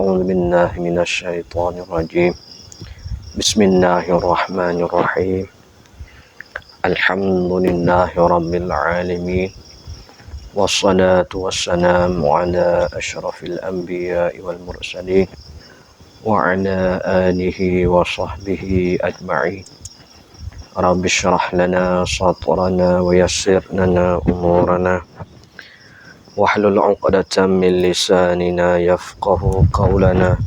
أعوذ بالله من الشيطان الرجيم. بسم الله الرحمن الرحيم. الحمد لله رب العالمين، والصلاة والسلام على أشرف الأنبياء والمرسلين وعلى آله وصحبه أجمعين. رب اشرح لنا صدرنا ويسر لنا أمورنا واحلل عقدة من لساننا يفقه قولنا.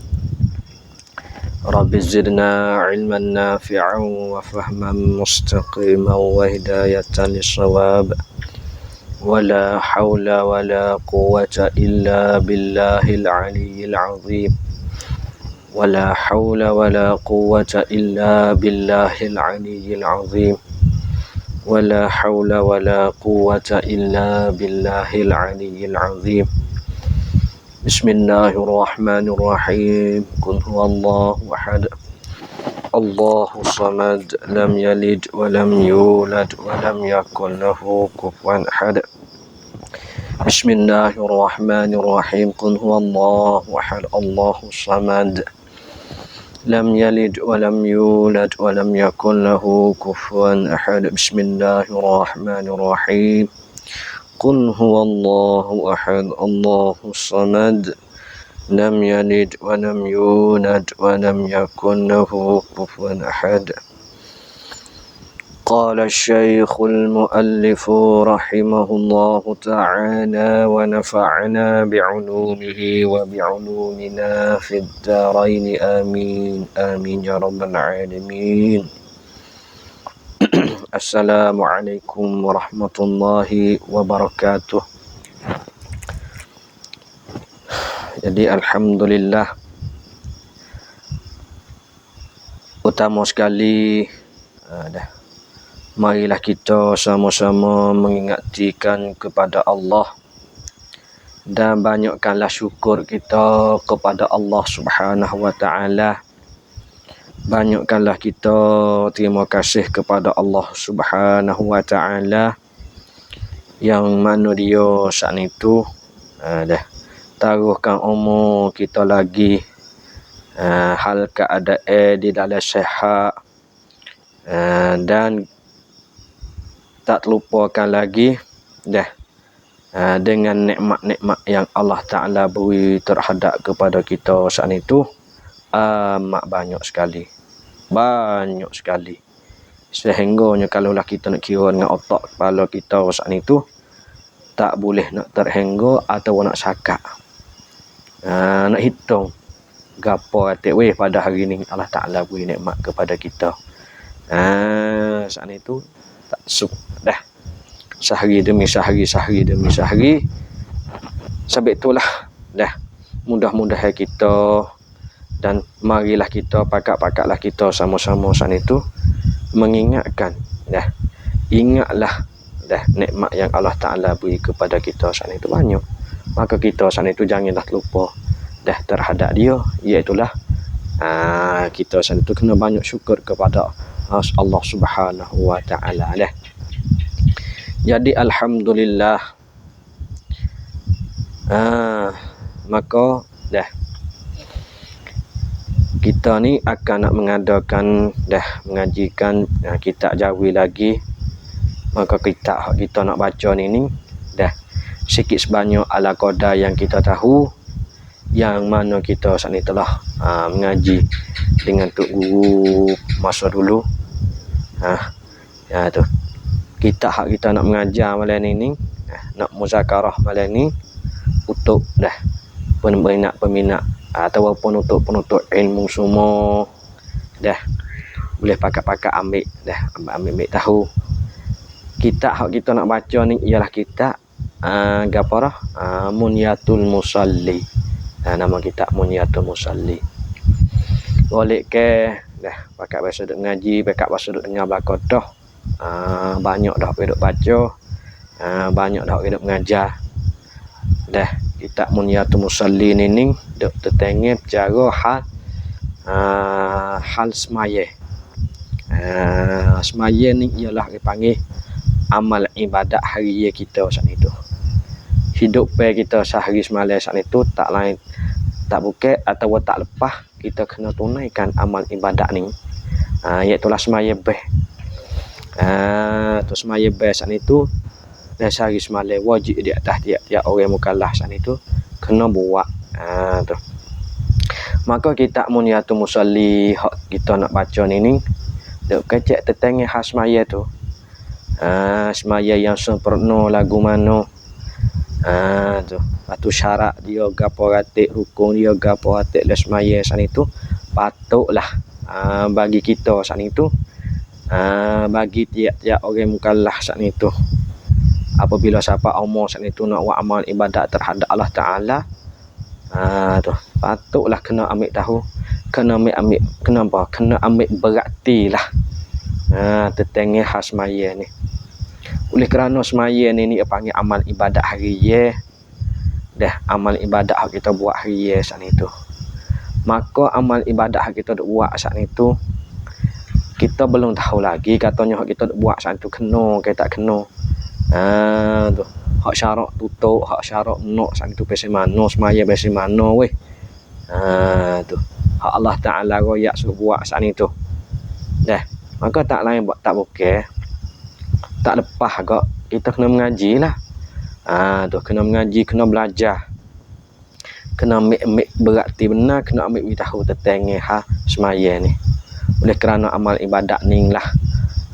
رب زدنا علما نافعا وفهما مستقيما وهداية للصواب. ولا حول ولا قوة إلا بالله العلي العظيم. ولا حول ولا قوة إلا بالله العلي العظيم. ولا حول ولا قوة إلا بالله العلي العظيم. بسم الله الرحمن الرحيم. قل هو الله أحد الله الصمد لم يلد ولم يولد ولم يكن له كفوا أحد. بسم الله الرحمن الرحيم. قل هو الله أحد الله الصمد لم يلد ولم يولد ولم يكن له كفوا أحد. بسم الله الرحمن الرحيم. قل هو الله أحد الله الصمد لم يلد ولم يولد ولم يكن له كفوا أحد. قال الشيخ المؤلف رحمه الله تعالى ونفعنا بعلومه وبعلومنا في الدارين آمين آمين يا رب العالمين. Assalamualaikum warahmatullahi wabarakatuh. Jadi alhamdulillah, utama sekali marilah kita sama-sama mengingatkan kepada Allah dan banyakkanlah syukur kita kepada Allah Subhanahu wa taala. Banyakkanlah kita terima kasih kepada Allah Subhanahu wa taala yang mana dia saat itu taruhkan umur kita lagi hal keadaan di dalam sihat, dan tak terlupakan lagi dengan nikmat-nikmat yang Allah Ta'ala beri terhadap kepada kita saat itu amat banyak sekali. Sehingganya kalaulah kita nak kira dengan otak kepala kita saat itu, tak boleh nak terhingga atau nak cakap, nak hitung gapo atik pada hari ni Allah Ta'ala beri nikmat kepada kita. Saat itu tak sehari demi sehari sebab itulah mudah-mudahan kita dan marilah kita pakak-pakaklah kita sama-sama saat itu mengingatkan ingatlah nikmat yang Allah Ta'ala beri kepada kita saat itu banyak. Maka kita saat itu janganlah terlupa terhadap dia, iaitulah kita saat itu kena banyak syukur kepada Allah Subhanahu wa taala. Jadi alhamdulillah, maka kita ni akan nak mengadakan mengajikan kitab Jawi lagi. Maka kitab kita nak baca ni sikit sebanyak ala qadar yang kita tahu, yang mana kita saat ni telah mengaji dengan tok guru masa dulu. Tu kitab hak kita nak mengajar malam ni nak muzakarah malam ni untuk peminat ataupun untuk penuntut ilmu semua boleh pakak-pakak ambil tahu. Kitab hak kita nak baca ni ialah kitab Munyatul Musalli. Nama kitab Munyatul Musalli. Boleh ke pakak biasa duk ngaji, pakak biasa duk dengar belaka dah. Banyak dah duk baca, banyak dah duk mengajar. Kitab Munyatul Musalli ni duk tertengah cara hal semaya. Semaya ni ialah dipanggil amal ibadat harian kita saat itu. Hidup kita sehari semalam saat itu tak lain tak buka atau tak lepas kita kena tunaikan amal ibadat ni, iaitu lah semaya beh. Tu semaya beh saat itu dan sehari semalam wajib di atas tiap-tiap orang mukallaf saat itu kena buat. Tu maka kita muniyatu musalli hak kita nak baca ni duk kecek tetengah khas semaya tu. Semaya yang sempurna lagu mana. Tu patu syarat dia gapo ratik, rukun dia gapo ratik le semaya saat itu patutlah bagi kita saat itu, bagi tiap-tiap orang mukallaf saat itu, apabila siapa umur saat itu nak buat amal ibadat terhadap Allah Taala, tu patutlah kena ambil tahu, kena ambil kenapa kena ambil berartilah tetengah khas semaya ni. Oleh kerana semaya ni panggil amal ibadat harian dah, amal ibadat hak kita buat harian saat itu, maka amal ibadat hak kita buat saat itu kita belum tahu lagi katanya hak kita buat saat itu kena ke tak kena. Tu hak syarat tutup, hak syarat nak saat itu besi mana, semaya besi mana weh. Tu hak Allah Taala royak suruh buat saat itu dah, maka tak lain buat tak bukan tak lepas agak kita kena mengaji lah. Tu kena mengaji, kena belajar, kena ambil berarti benar, kena ambil tahu tetengah ha semaya ni. Oleh kerana amal ibadat ni lah,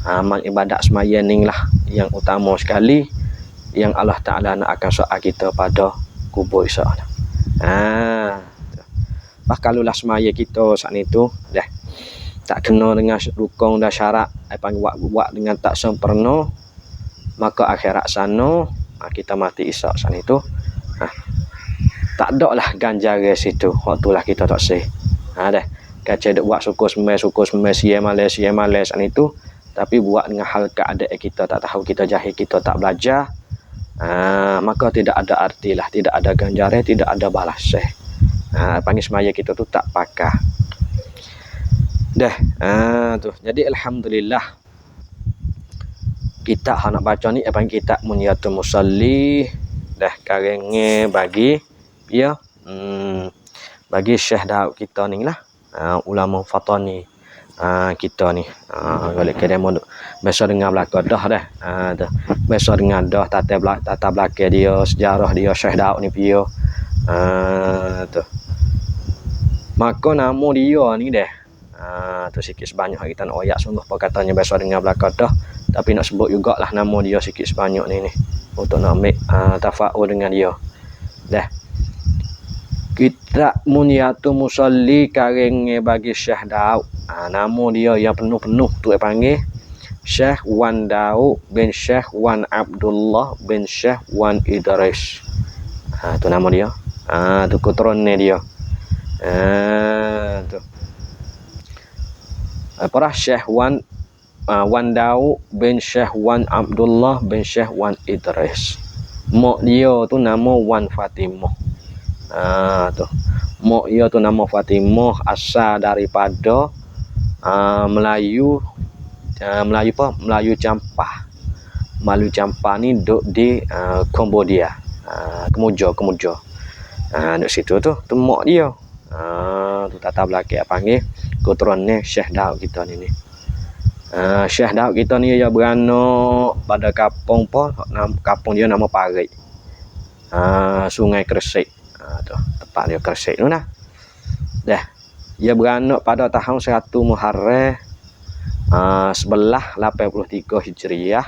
amal ibadat semaya ni lah yang utama sekali, yang Allah Ta'ala nak akan soal kita pada kubur insya-Allah. Bah kalau lah semaya kita saat itu dah tak kena dengan rukun dan syarat, panggil buat dengan tak sempurna, maka akhirat sana kita mati isak saat itu, tak ada lah ganjaran situ, waktu lah kita tak sih. Dah kaca duk buat suku semai siam malas saat itu, tapi buat dengan hal keadaan kita tak tahu, kita jahil, kita tak belajar, maka tidak ada artilah, tidak ada ganjaran, tidak ada balas. Panggil semaya kita tu tak pakar dah. Tu jadi alhamdulillah kita nak baca ni panggil kitab Munyatul Musalli dah karenge bagi ya bagi Syekh Daud kita ni lah, ulama fatani kita ni, balik ke demo biasa dengar belakang dah biasa dengar dah tata belakang dia, sejarah dia Syekh Daud ni pio. Tu maka nama dia ni dah, tu sikit sebanyak kita nak oyak sungguh perkataannya biasa dengar belakang dah, tapi nak sebut jugalah nama dia sikit sebanyak ni untuk nak ambil tafaul dengan dia dah. Kitab Munyatul Musalli karenge bagi Syekh Daud, nama dia yang penuh-penuh tu panggil Syekh Wan Daud bin Syekh Wan Abdullah bin Syekh Wan Idris. Tu nama dia, tu keturunan dia. Tu para Syekh Wan Daud bin Syekh Wan Abdullah bin Syekh Wan Idris. Mak dia tu nama Wan Fatimah. Tu mak dia tu nama Fatimah, asal daripada Melayu Campah. Melayu Campah ni duduk di Cambodia, Kemuja. Duduk situ tu mak dia. Tu tata belakang panggil keturunan Syekh Daud kita ni. Syekh Daud kita ni dia beranak pada kampung kampung dia nama Parit, Sungai Kresik. Tu tempat dia Kresik tu nah. Dah dia beranak pada tahun 100 Muharram 1183 Hijriah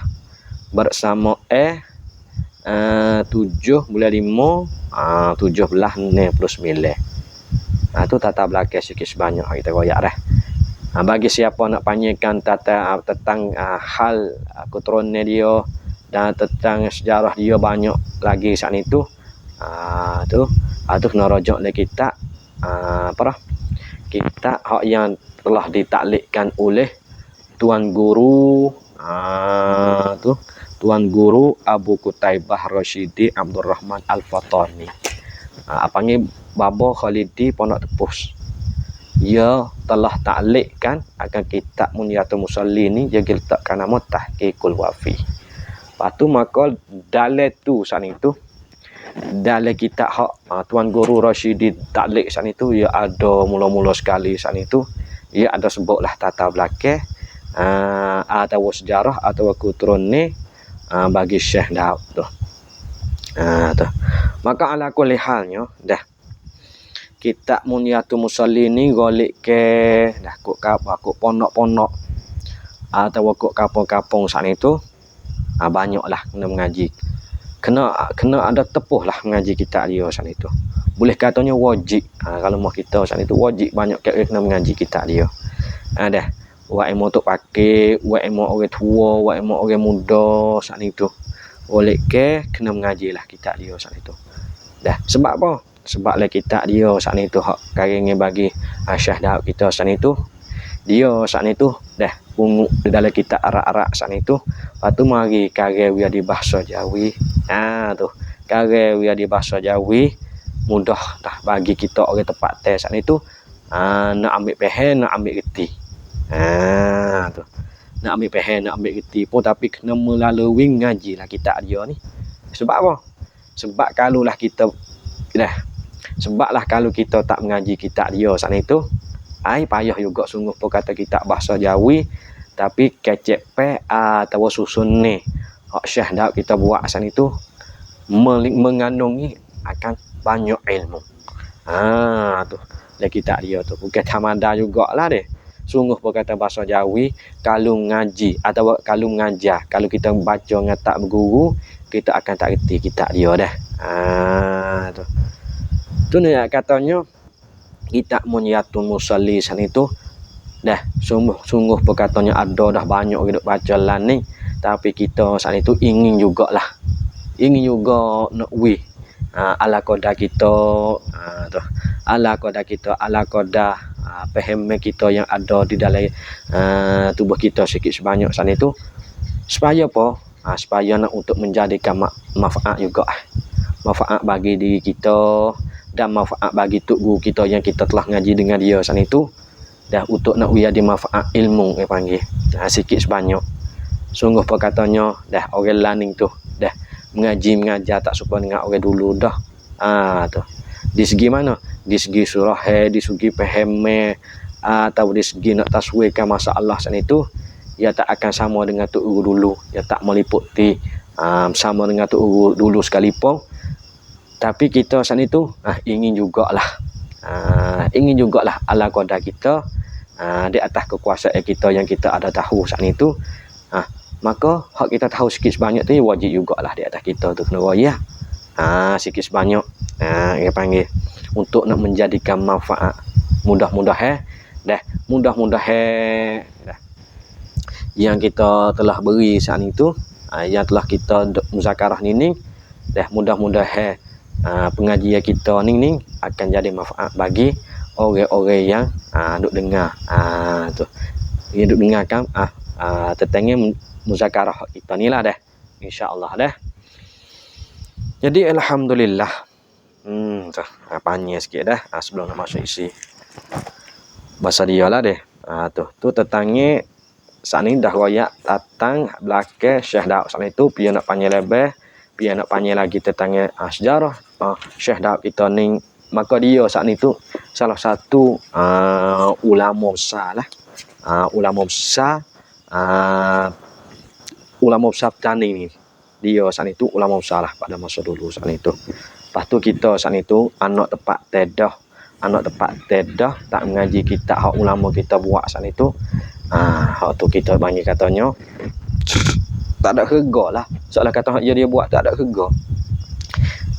bersama 7 bulan 5 1769. Tu tata belakang sikit sebanyak kita royak dah. Bagi siapa nak panjangkan tentang hal keturunan dia dan tentang sejarah dia banyak lagi saat itu, tu kena rujuk le kitab kitab hak yang telah ditaklikkan oleh Tuan Guru Tuan Guru Abu Qutaibah Rasyidi Abdul Rahman Al-Fatani, panggil Baba Khalidi Pondok Tepus. Ia telah taklikkan akan kitab Munyatul Musalli ni, dia letakkan nama Tahqiqul Wafi. Patu maka dalil tu saat itu dalam kitab hak Tuan Guru Rashidi Taklik saat itu, ia ada mula-mula sekali saat itu, ia ada sebutlah tata belakang atau sejarah atau keturunan ni bagi Syekh Daud tu. Tu. Maka ala kulli halnya dah kitab Munyatul Musalli ni golek ke dah kok pondok-pondok atau kok kampung-kampung saat itu banyaklah kena mengaji. Kena ada tepuh lah mengaji kitab dia saat itu. Boleh katanya wajib. Kalau mau kita saat itu wajib banyak kena mengaji kitab dia. Dah. Buat ilmu untuk pakai, buat ilmu orang tua, buat ilmu orang muda saat itu. Boleh ke kena mengaji lah kitab dia saat itu. Dah. Sebab apa? Sebab lah kitab dia saat itu hak karingnya bagi Syekh Daud kita saat itu. Dia saat itu dah pungut di dalam kitab arak-arak saat itu. Lepas tu mari karya dia di bahasa Jawi. Tu. Karya dia di bahasa Jawi mudah dah bagi kita orang tempat tes saat itu. Nak ambil faham, nak ambil reti. Tu. Nak ambil faham, nak ambil reti pun tapi kena melalui ngaji lah kitab dia ni. Sebab apa? Sebab kalau lah kita sebablah kalau kita tak mengaji kitab dia saat itu, payah juga sungguh pun kata kitab bahasa Jawi tapi kecek atau susun ni hak Syekh Daud kita buat saat itu mengandungi akan banyak ilmu. Tu dia kitab dia tu bukan tamada jugalah deh. Sungguh pun kata bahasa Jawi kalau ngaji atau kalau mengajar, kalau kita baca dengan tak berguru, kita akan tak reti kitab dia dah. Tu ni katanya kitab Munyatul Musalli san itu dah sungguh perkataannya ada dah banyak orang duk baca lah ni, tapi kita saat itu ingin juga nak ala qada kita tu ala qada faham kita yang ada di dalam tubuh kita sikit sebanyak saat itu supaya apa? Supaya nak untuk menjadikan manfaat juga, manfaat bagi diri kita dan manfaat bagi tok guru kita yang kita telah ngaji dengan dia saat itu, dah untuk nak jadi manfaat ilmu panggil sikit sebanyak. Sungguh perkataannya dah orang laning tu dah mengajar tak suka dengan orang dulu dah. Tu di segi mana? Di segi surah, di segi faham atau di segi nak taswirkan masalah saat itu, ia tak akan sama dengan tok guru dulu, ia tak meliputi sama dengan tok guru dulu sekalipun. Tapi kita saat itu ingin jugalah ala qada kita di atas kekuasaan kita yang kita ada tahu saat itu. Maka hak kita tahu sikit sebanyak tu wajib jugalah di atas kita tu kena royak sikit sebanyak dia panggil untuk nak menjadikan manfaat. Mudah-mudahan yang kita telah beri saat itu, yang telah kita muzakarah ni dah mudah-mudahan pengajian kita ni akan jadi manfaat bagi orang-orang yang duk dengar tu. Yang duk dengarkan tentang muzakarah kita ni lah dah. Insya-Allah dah. Jadi alhamdulillah. Panjang sikit dah sebelum nak masuk isi. Bahasa dia lah deh. Tu tetangnya saat ni dah royak datang belakang Syekh Daud saat itu dia nak panjang lebih, dia nak panjang lagi tentang sejarah Syekh Daud kita ni. Maka dia saat itu salah satu ulama besar lah. Ulama besar petani ni. Dia saat itu ulama besar lah pada masa dulu saat itu. Lepas tu kita saat itu anak tempat tedah tak mengaji kitab hak ulama kita buat saat itu. Hak tu kita bagi katanya tak ada harga lah. Soalan kata hak dia buat tak ada harga.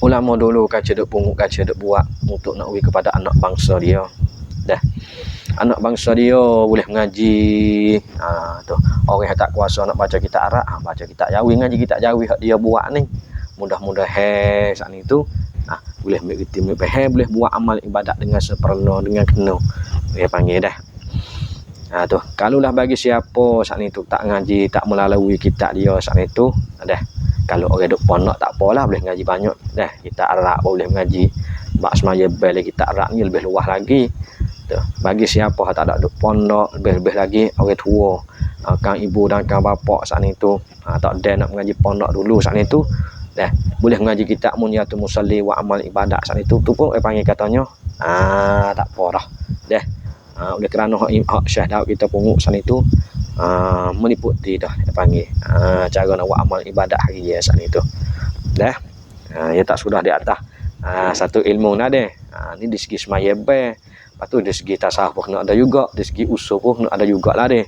Ulama dulu kaca duk pungut, kaca duk buat untuk nak bagi kepada anak bangsa dia. Dah. Anak bangsa dia boleh mengaji. Tu. Orang yang tak kuasa nak baca kitab Arab, baca kitab Jawi, ngaji kitab Jawi hak dia buat ni. Mudah-mudahan saat itu boleh mengerti, boleh buat amal ibadat dengan sempurna, dengan kena. Dia panggil dah. Tu. Kalaulah bagi siapa saat itu tak ngaji, tak melalui kitab dia saat itu, dah. Kalau orang duk pondok tak apalah, boleh ngaji banyak dah. Kitab Arab boleh mengaji. Bak semaya bel kitab Arab ni lebih luas lagi. Tu. Bagi siapa tak ada duk pondok, lebih-lebih lagi orang tua, kang ibu dan kang bapak saat itu tak ada nak mengaji pondok dulu saat itu, Dah, boleh mengaji kitab Munyatul Musalli wa amal ibadah saat itu tu pun panggil katanya tak apa dah. Dah. Oleh kerana hak Syekh Daud kita punguk saat itu meliputi dah panggil cara nak buat amal ibadah hari ya saat itu. Dah. Ya tak sudah di atas satu ilmu nak deh. Ni di segi semaya be. Lepas tu dari segi tasawuf nak ada juga, dari segi usul pun nak ada jugalah deh.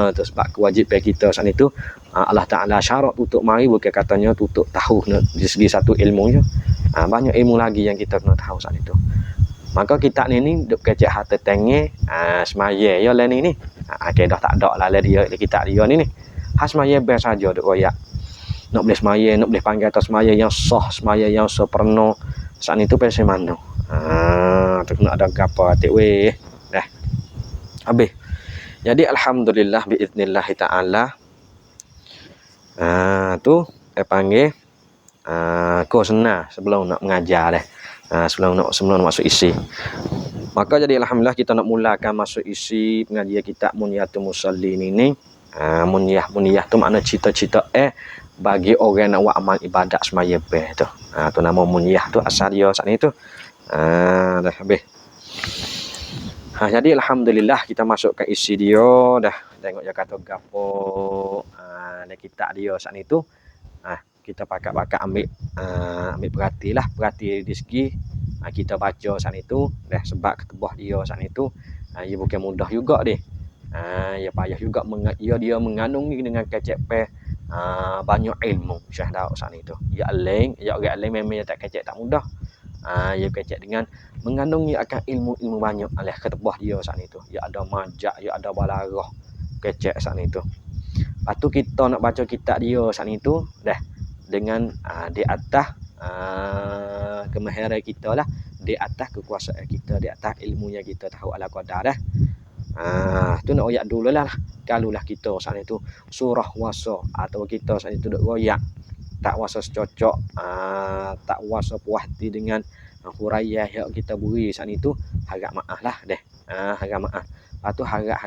Tu sebab kewajipan kita saat itu Allah Ta'ala syarat tutup mari bukan katanya tutup tahu dari segi satu ilmu je. Banyak ilmu lagi yang kita kena tahu saat itu. Maka kita ni duk kecek harta tenge semaya ya lain ni. Kedah tak ada lah dia kita dia ni. Has semaya be saja duk royak. Nak boleh semaya, nak boleh panggil atas semaya yang sah, semaya yang sempurna. Saat itu pasal mana? Tu kena ada gapo atik weh. Dah. Habis. Jadi alhamdulillah biiznillah taala. Tu panggil kosna sebelum nak mengajar dah. Sebelum nak masuk isi. Maka jadi alhamdulillah kita nak mulakan masuk isi pengajian kitab Munyatul Musalli ni. Munyah tu makna cita-cita bagi orang nak buat amal ibadat semaya be tu. Tu nama munyah tu asal dia saat ni tu. Dah habis. Jadi alhamdulillah kita masuk ke isi dia dah. Tengok dia kata gapo kitab dia saat ni tu. Kita pakat-pakat ambil perhati di segi kita baca saat itu dah sebab ketebah dia saat itu ia bukan mudah juga deh. Ia payah juga dia mengandungi dengan kecek banyak ilmu Syekh Daud saat itu. Ia orang alim memang tak kecek tak mudah. Ia kecek dengan mengandungi akan ilmu banyak oleh ketebah dia saat itu. Ia ada majak, ia ada balarah kecek saat itu. Lepas tu kita nak baca kitab dia saat itu dah dengan di atas kemahiran kita lah, di atas kekuasaan kita, di atas ilmunya kita tahu ala qadar dah. Tu nak royak dulu lah. Kalulah kita saat itu surah wasa atau kita saat itu duk royak tak wasa secocok, tak wasa puas hati dengan huraian yang kita beri saat itu, harap maaf lah deh. Harap maaf. Lepas tu harap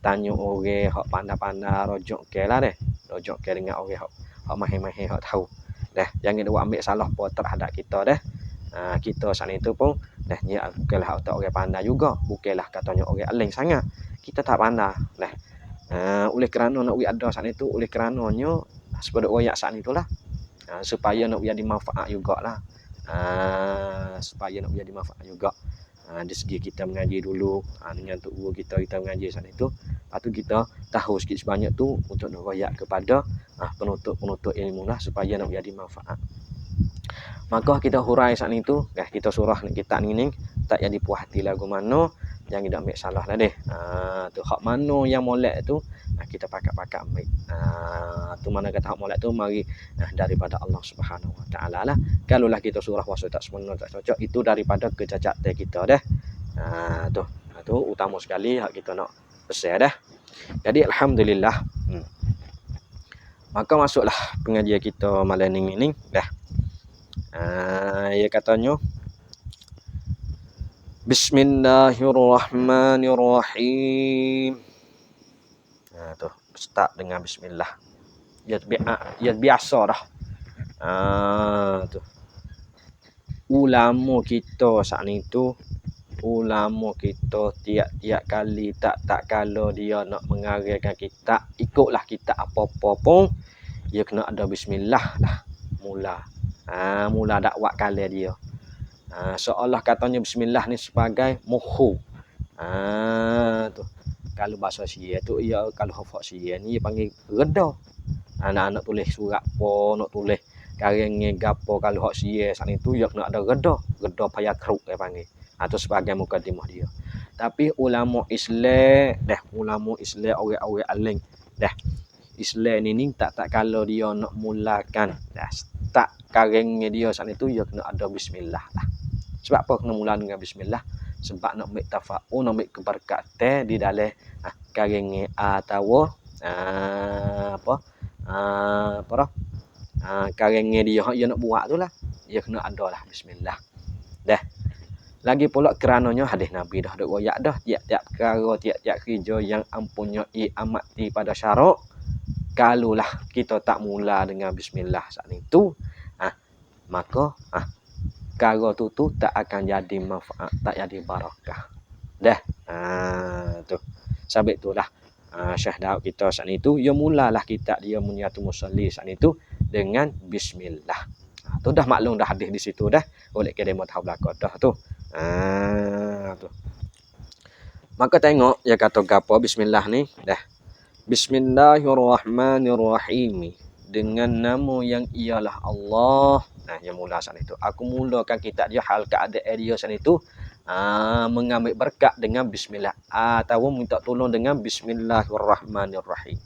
tanya orang hak pandai-pandai rojok ke lah deh. Rojok ke dengan orang hak mahir-mahir hak tahu. Dah, jangan dia ambil salah apa terhadap kita dah. Kita saat itu pun dah niat bukanlah orang pandai juga, bukanlah katanya orang alim sangat. Kita tak pandai. Dah. Oleh kerana nak ada saat itu, oleh kerananya sepada royak saat itulah. Supaya nak dimanfaat jugalah. Supaya nak dimanfaat juga. Di segi kita mengaji dulu dengan tok guru kita mengaji saat itu. Lepas tu kita tahu sikit sebanyak tu untuk nak royak kepada penuntut ilmu lah supaya nak jadi manfaat. Maka kita hurai saat itu, kita surah kita ni tak jadi puas hati lagu mana, jangan kita ambil salah lah deh. Tu hak mana yang molek tu kita pakat-pakat ambil. Tu mana kata hak molek tu mari daripada Allah Subhanahu Wa Taala lah. Kalaulah kita surah wasa tak sempurna tak cocok itu daripada kecacatan kita dah. Tu utama sekali hak kita nak pesan dah. Jadi alhamdulillah. Maka masuklah pengajian kita malam ini dah. Ya katanya Bismillahirrahmanirrahim. Tu start dengan bismillah. Ya biasa dah. Tu ulama kita saat ni tu, ulama kita tiap-tiap kali tak kalau dia nak mengarangkan kitab, ikutlah kitab apa-apa pun dia kena ada bismillah lah mula dakwah kali dia. Seolah katanya bismillah ni sebagai muhu. Tu kalau bahasa Sia tu kalau hafal Sia ni dia panggil reda. Anak-anak tulis surat apa, nak tulis karang gapo kalau hak Sia saat itu dia kena ada reda payah teruk dia panggil. Atau sebagai mukadimah dia. Tapi ulama Islam orang-orang alim dah. Islam ni tak kalau dia nak mulakan dah tak karangnya dia saat itu dia kena ada bismillah lah. Sebab apa kena mula dengan bismillah? Sebab nak ambil tafa'ul, nak ambil keberkatan di dalam karangnya atau karangnya dia nak buat tu lah. Dia kena ada lah bismillah. Dah. Lagi pula kerananya hadis Nabi dah duk royak dah tiap-tiap perkara, tiap-tiap kerja yang ampunyai amati pada syarak Kalulah kita tak mula dengan bismillah saat itu, maka perkara tu tak akan jadi manfaat, tak jadi barakah. Dah. Tu. Sebab itulah Syekh Daud kita saat itu dia mulalah kita dia Munyatul Musalli saat itu dengan bismillah. Tu dah maklum dah hadis di situ dah. Oleh kita mau tahu belaka dah tu. Tu. Maka tengok dia kata gapo bismillah ni dah. Bismillahirrahmanirrahim. Dengan nama yang ialah Allah. Yang mula saat itu. Aku mulakan kitab dia hal keadaan dia saat itu. Mengambil berkat dengan bismillah. Atau minta tolong dengan bismillahirrahmanirrahim.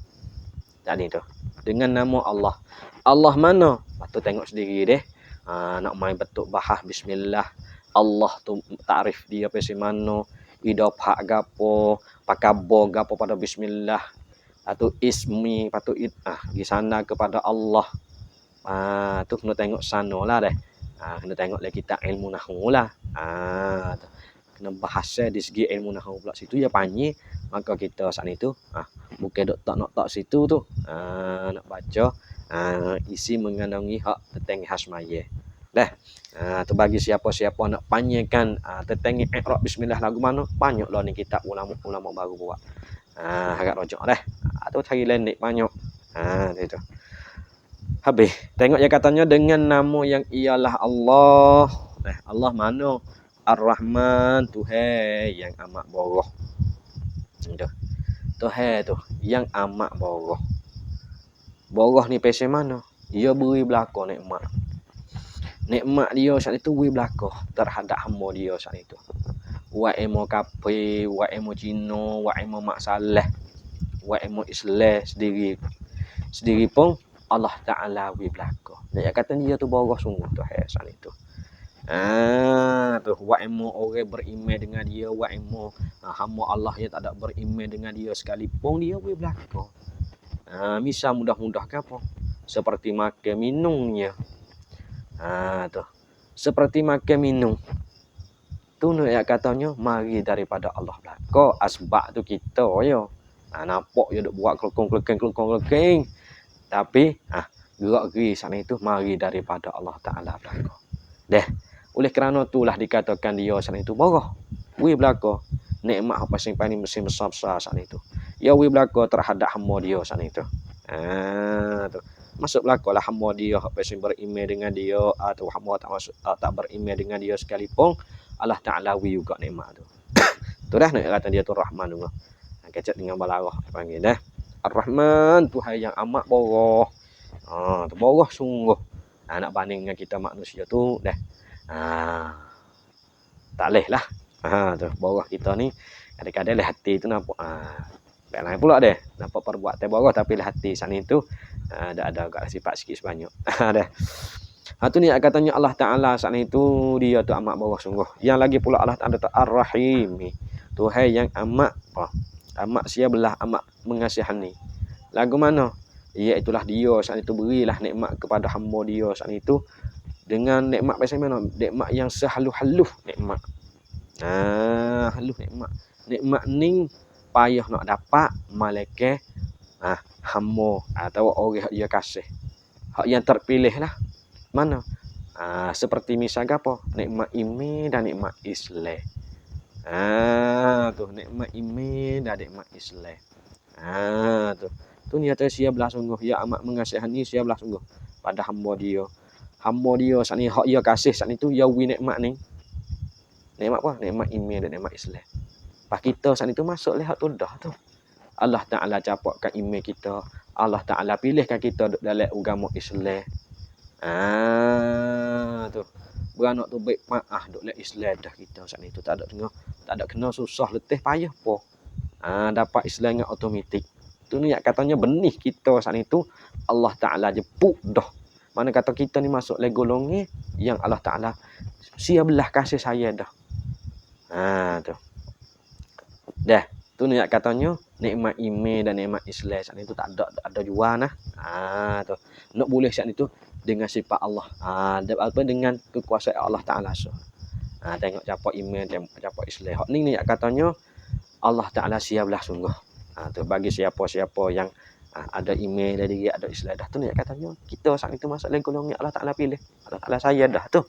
Tadi tu. Dengan nama Allah. Allah mana? Patut tengok sendiri deh. Nak main betul bahas bismillah. Allah tu takrif dia pesi mana. Idafah gapo, pakabo gapo pada bismillah. Atau ismi patut di sana kepada Allah. Tu kena tengok sana lah deh. Kena tengok lagi kita ilmu nahwu lah. Kena bahasa di segi ilmu nahwu pula situ ya panjang. Maka kita saat itu bukan dok tak nak tak situ tu. Nak baca isi mengandungi hak tentang hasmaya. Dah. Tu bagi siapa-siapa nak panjangkan tentang i'rab bismillah lagu mana, banyaklah ni kitab ulama baru buat. Agak rojak dah. Atau cari lain banyak. Itu. Habis. Tengok dia katanya dengan nama yang ialah Allah. Allah mana? Ar-Rahman, Tuhan yang amat boros. Itu. Tuhan tu yang amat boros. Boros ni pasal mana? Dia beri belaka nikmat. Nikmat dia saat itu beri belaka terhadap hamba dia saat itu. Wa emo kape, wa emo Cina, wa emo masalah, wa emo Islam sendiri pun Allah Taala beri belaka. Dia kata dia tu boros sungguh tu saat itu. Tu wa emo orang beriman dengan dia, wa emo hamba Allah yang tak ada beriman dengan dia sekalipun dia beri belaka. Misal mudah-mudah ke apa? Seperti makan minumnya. Tu. Seperti makan minum. Tu nak katanya mari daripada Allah belaka. Asbab tu kita yo. Nampak dia duk buat kelekong. Tapi gerak-geri sana itu mari daripada Allah Taala belaka. Dah. Oleh kerana itulah dikatakan dia sana itu boros. Wi belaka. Nikmat apa sing paling besar sana itu. Ya wi belaka terhadap hamba dia sana itu. Tu. Masuk belakalah hamba dia apa sing beriman dengan dia atau hamba tak beriman dengan dia sekalipun Allah Taala wi juga nikmat tu. Tu dah nak kata dia tu Rahman tu. Kecek dengan balarah panggil dah. Ar-Rahman Tuhan yang amat boros. Tu boros sungguh. Nak banding dengan kita manusia tu dah. Tak leh lah. Tu boros kita ni kadang-kadang leh hati tu nampak lain pula deh. Nampak perbuatan boros tapi leh hati sana itu ada agak sifat sikit sebanyak. Dah. Tu ni katanya Allah Taala saat itu dia tu amat boros sungguh. Yang lagi pula Allah Taala tu Ar-Rahim. Tuhan yang amat amat siabelah amat mengasihani. Lagu mana? Iaitulah dia saat itu berilah nikmat kepada hamba dia saat itu dengan nikmat macam mana? Nikmat yang sehalus-halus nikmat. Halus nikmat. Nikmat ni payah nak dapat malaikat hamba atau orang dia kasih. Hak yang terpilih lah. Mana? Seperti misal apa? Nikmat iman dan nikmat Islam. Tu nikmat iman dan nikmat Islam. Tu. Tu ni kata siabelah sungguh ya amat mengasihani siabelah sungguh pada hamba dia. Hamba dia saat ni hak dia kasih saat itu ya wi nikmat ni. Nikmat apa? Nikmat iman dan nikmat Islam. Pas kita saat itu masuk lihat tu dah tu. Allah Taala capakkan iman kita. Allah Taala pilihkan kita dalam agama Islam. Tu. Beranak tu baik duk dalam Islam dah kita saat itu tak ada kena susah letih payah apa. Dapat Islam dengan automatik. Tu ni katanya benih kita saat itu Allah Taala jepuk dah. Mana kata kita ni masuk le golongan yang Allah Taala siabelah kasih saya dah. Tu. Dah. Tu ni katanya nikmat iman dan nikmat Islam saat itu tak ada jua nah. Tu. Nak boleh saat itu dengan sifat Allah. Apa dengan kekuasaan Allah Taala so. Tengok siapa iman, siapa Islam. Hak ni katanya Allah Taala siabelah sungguh. Tu bagi siapa-siapa yang ada email dari ada istilah dah tu nak katanya kita saat itu masalah golongan Allah Taala pilih. Allah Taala saya dah tu.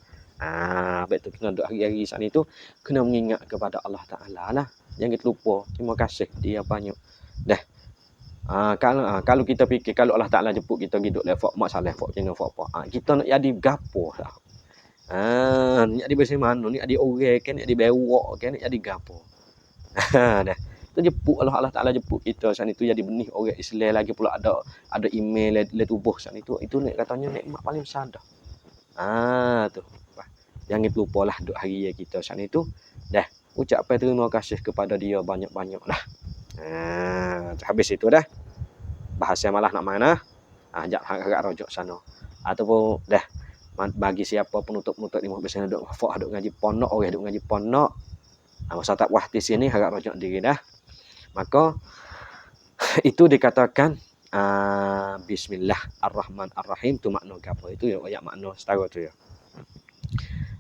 Betul kena duk hari-hari saat itu kena mengingat kepada Allah Taala lah. Jangan kita lupa. Terima kasih dia banyak. Dah. Kalau kita fikir kalau Allah Taala jemput kita hidup level masalah fok kena fok apa. Kita nak jadi gapo dah. Ni jadi bersih mana ni jadi orang kan jadi bewok kan jadi gapo. Dah. Tu jemput Allah Taala jemput kita saat itu jadi benih orang Islam lagi pula ada email le tubuh saat itu nak katanya nikmat paling besar dah. Tu. Jangan lupalah duk hari kita saat itu. Dah. Ucapkan terima kasih kepada dia banyak-banyak dah. Habis itu dah. Bahasa malah nak mana? Ajak agak rojok sana. Ataupun dah bagi siapa penutup-penutup ni biasanya duk fok duk ngaji pondok orang duk ngaji pondok. Masa tak wah di sini agak rojok diri dah. Maka itu dikatakan Bismillahirrahmanirrahim tu makna apa itu ya ayat makna setara tu ya.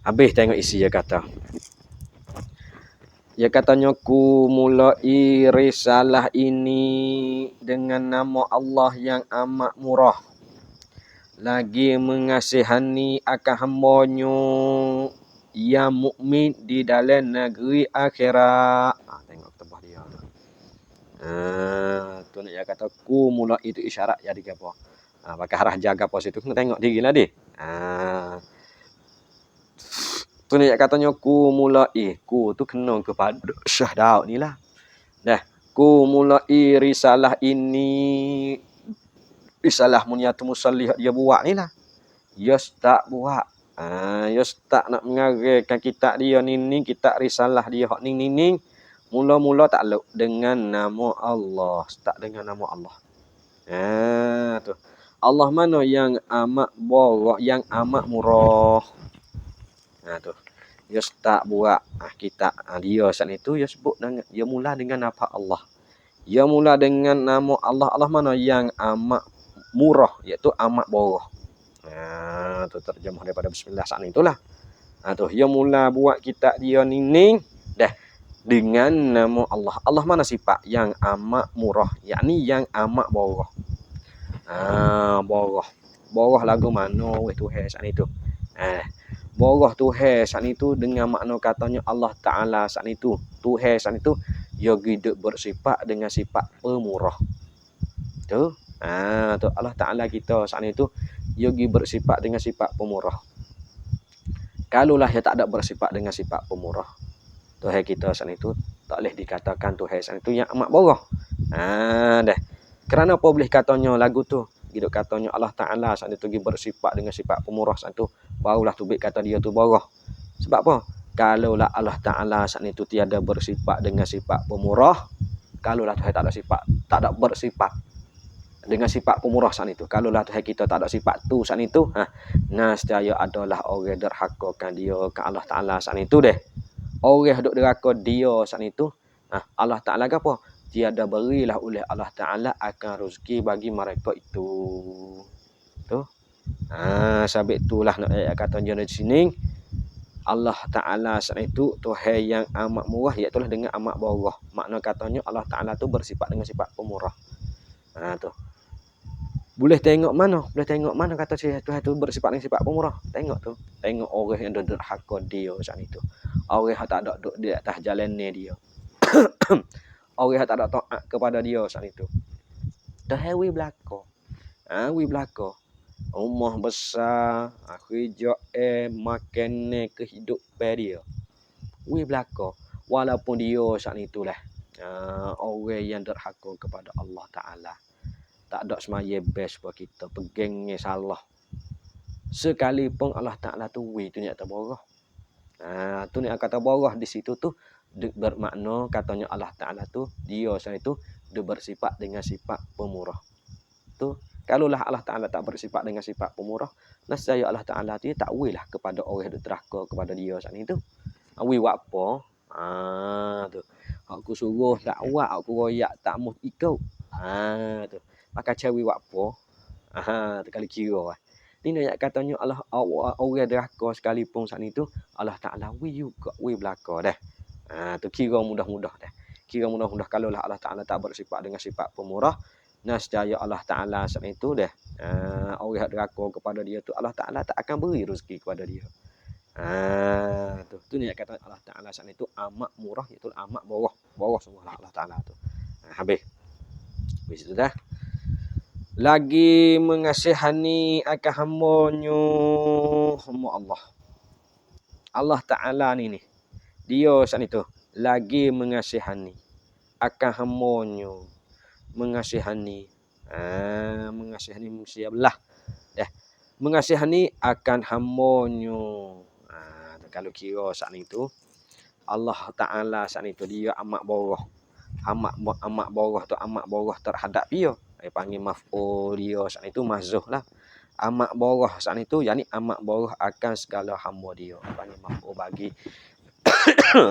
Habis tengok isi dia kata. Dia katanya ku mulai risalah ini dengan nama Allah yang amat murah. Lagi mengasihani akan hambanya yang mukmin di dalam negeri akhirat. Tengok tebah dia. Tu nak kata ku mulai itu isyarat jadi apa? Pakai arah jaga pos itu kena tengok diri lah dia. Tu ni katanya ku mulai ku tu kena kepada syahdaud ni lah. Dah ku mulai risalah ini risalah muniatu musallih dia buat ni lah. Yos tak buat. Yos tak nak mengarahkan kitab dia ni kitab risalah dia hak ni. Mula-mula takluk dengan nama Allah, start dengan nama Allah. Tu. Allah mana yang amat barak, yang amat murah. Tu. Dia start buat kitab dia saat itu dia sebut dengan dia mula dengan apa Allah. Dia mula dengan nama Allah. Allah mana yang amat murah iaitu amat barak. Tu terjemah daripada bismillah saat itulah. Tu dia mula buat kitab dia ni dah dengan nama Allah. Allah mana sifat yang amat murah, yakni yang amat barak. Barak. Barak lagu mana weh Tuhan saat itu. Barak Tuhan saat itu dengan makna katanya Allah Ta'ala saat itu. Tuhan saat itu dia hidup bersifat dengan sifat pemurah. Tu. Tu Allah Ta'ala kita saat itu dia bersifat dengan sifat pemurah. Kalaulah dia tak ada bersifat dengan sifat pemurah, Tuhan kita saat itu tak boleh dikatakan Tuhan saat itu yang amat barak. Dah. Kerana apa boleh katanya lagu tu? Hidup katanya Allah Ta'ala saat itu bersifat dengan sifat pemurah saat itu. Barulah tubik kata dia tu barak. Sebab apa? Kalaulah Allah Ta'ala saat itu tiada bersifat dengan sifat pemurah. Kalaulah Tuhan tak ada sifat, tak ada bersifat dengan sifat pemurah saat itu. Kalaulah Tuhan kita tak ada sifat tu saat itu. Nescaya adalah orang derhakakan dia ke Allah Ta'ala saat itu deh. Orang duk derhaka dia saat itu. Allah Ta'ala apa? Tiada berilah oleh Allah Ta'ala akan rezeki bagi mereka itu. Tu. Sebab itulah nak kata dia di sini. Allah Ta'ala saat itu Tuhan yang amat murah iaitu dengan amat barak. Makna katanya Allah Ta'ala tu bersifat dengan sifat pemurah. Tu. Boleh tengok mana? Boleh tengok mana kata Tuhan tu bersifat dengan sifat pemurah? Tengok tu. Tengok orang yang derhaka dia saat itu. Orang yang tak ada duduk di atas jalannya dia. Orang yang tak ada taat kepada dia saat itu. Dah wi belaka. Wi belaka. Rumah besar, kerja makan kehidupan dia. Wi belaka. Walaupun dia saat itulah orang yang derhaka kepada Allah Ta'ala. Tak ada semaya best buat kita. Pegangnya salah. Sekalipun Allah Ta'ala tu wi tu ni kata borah. Tu ni kata borah di situ tu bermakna katanya Allah Ta'ala tu dia saat itu dia bersifat dengan sifat pemurah. Tu kalaulah Allah Ta'ala tak bersifat dengan sifat pemurah, nescaya Allah Ta'ala tu tak wilah kepada orang yang derhaka kepada dia saat itu. Wi buat apa? Tu. Aku suruh dakwah, aku royak tak mau ikut. Tu. Maka cari buat apa? Tu kali kira. Ni nak katanya Allah orang derhaka sekalipun saat itu Allah Ta'ala wi juga wi belaka dah. Tu kira mudah-mudah dah. Kira mudah-mudah kalaulah Allah Ta'ala tak bersifat dengan sifat pemurah, Nescaya Allah Taala saat itu dah. Orang deraka kepada dia tu Allah Taala tak akan beri rezeki kepada dia. Tu ni kata Allah Taala saat itu amat murah, iaitu amat bawah sungguhlah Allah Taala tu. Habis itu dah. Lagi mengasihani akan hamba-Nya, hamba Allah. Allah Taala ni dia saat itu lagi mengasihani akan hamba-Nya, mengasihani siapalah mengasihani akan hamba-Nya. Kalau kira saat itu Allah Taala saat itu dia amat bawah terhadap dia. Panggil maf'ul dia saat itu mahzuh lah. Amat bawah saat itu yakni amat bawah akan segala hamba dia. Panggil maf'ul bagi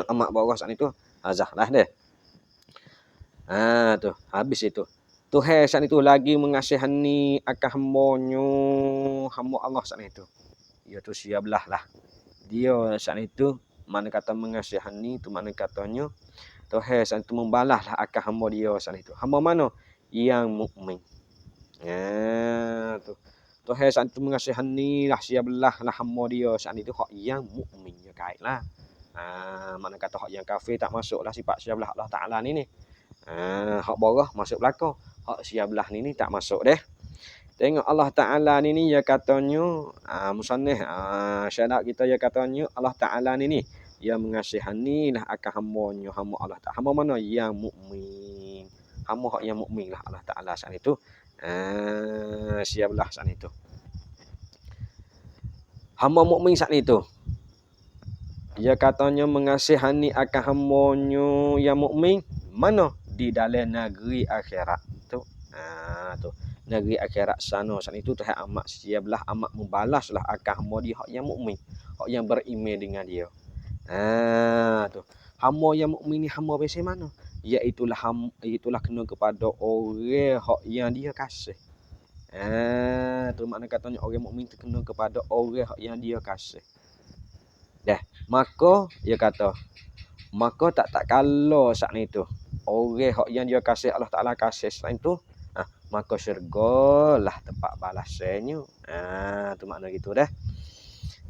amat bawah saat itu hazah lah dia. Tu habis itu. Tuhan saat itu lagi mengasihani akan hamba-Nya, hamba Allah saat itu. Iaitu siapalah lah. Dia saat itu mana kata mengasihani tu mana katanya Tuhan saat itu membalaslah akan hamba dia saat itu. Hamba mana? Yang mukmin. Tu. Tuhan saat itu mengasihani lah siapalah lah hamba dia saat itu hak yang mukmin ya kaitlah. Mana kata hak yang kafir tak masuklah sifat siapalah Allah Taala ni. Hak borah masuk belaka. Hak siapalah ni tak masuk deh. Tengok Allah Taala ni ya katanya musannif syarat kita ya katanya Allah Taala ni dia mengasihani lah akan hamba-Nya, hamba Allah Taala. Hamba mana yang mukmin. Hamba hak yang mukmin lah Allah Taala saat itu. Siaplah saat itu. Hamba mukmin saat itu. Dia katanya mengasihani akan hamba-Nya yang mukmin mana di dalam negeri akhirat tu. Tu negeri akhirat sana saat itu Tuhan amat siaplah amat membalaslah akan hamba dia hak yang mukmin, hak yang beriman dengan dia. Tu hamba yang mukmin ni hamba biasa mana? Iaitulah kena kepada orang hak yang dia kasih. Tu makna katanya orang mukmin tu kena kepada orang hak yang dia kasih. Dah, maka dia kata maka tak kala saat itu orang hak yang dia kasih Allah Taala kasih selain tu maka syurga lah tempat balasannya. Tu makna gitu dah.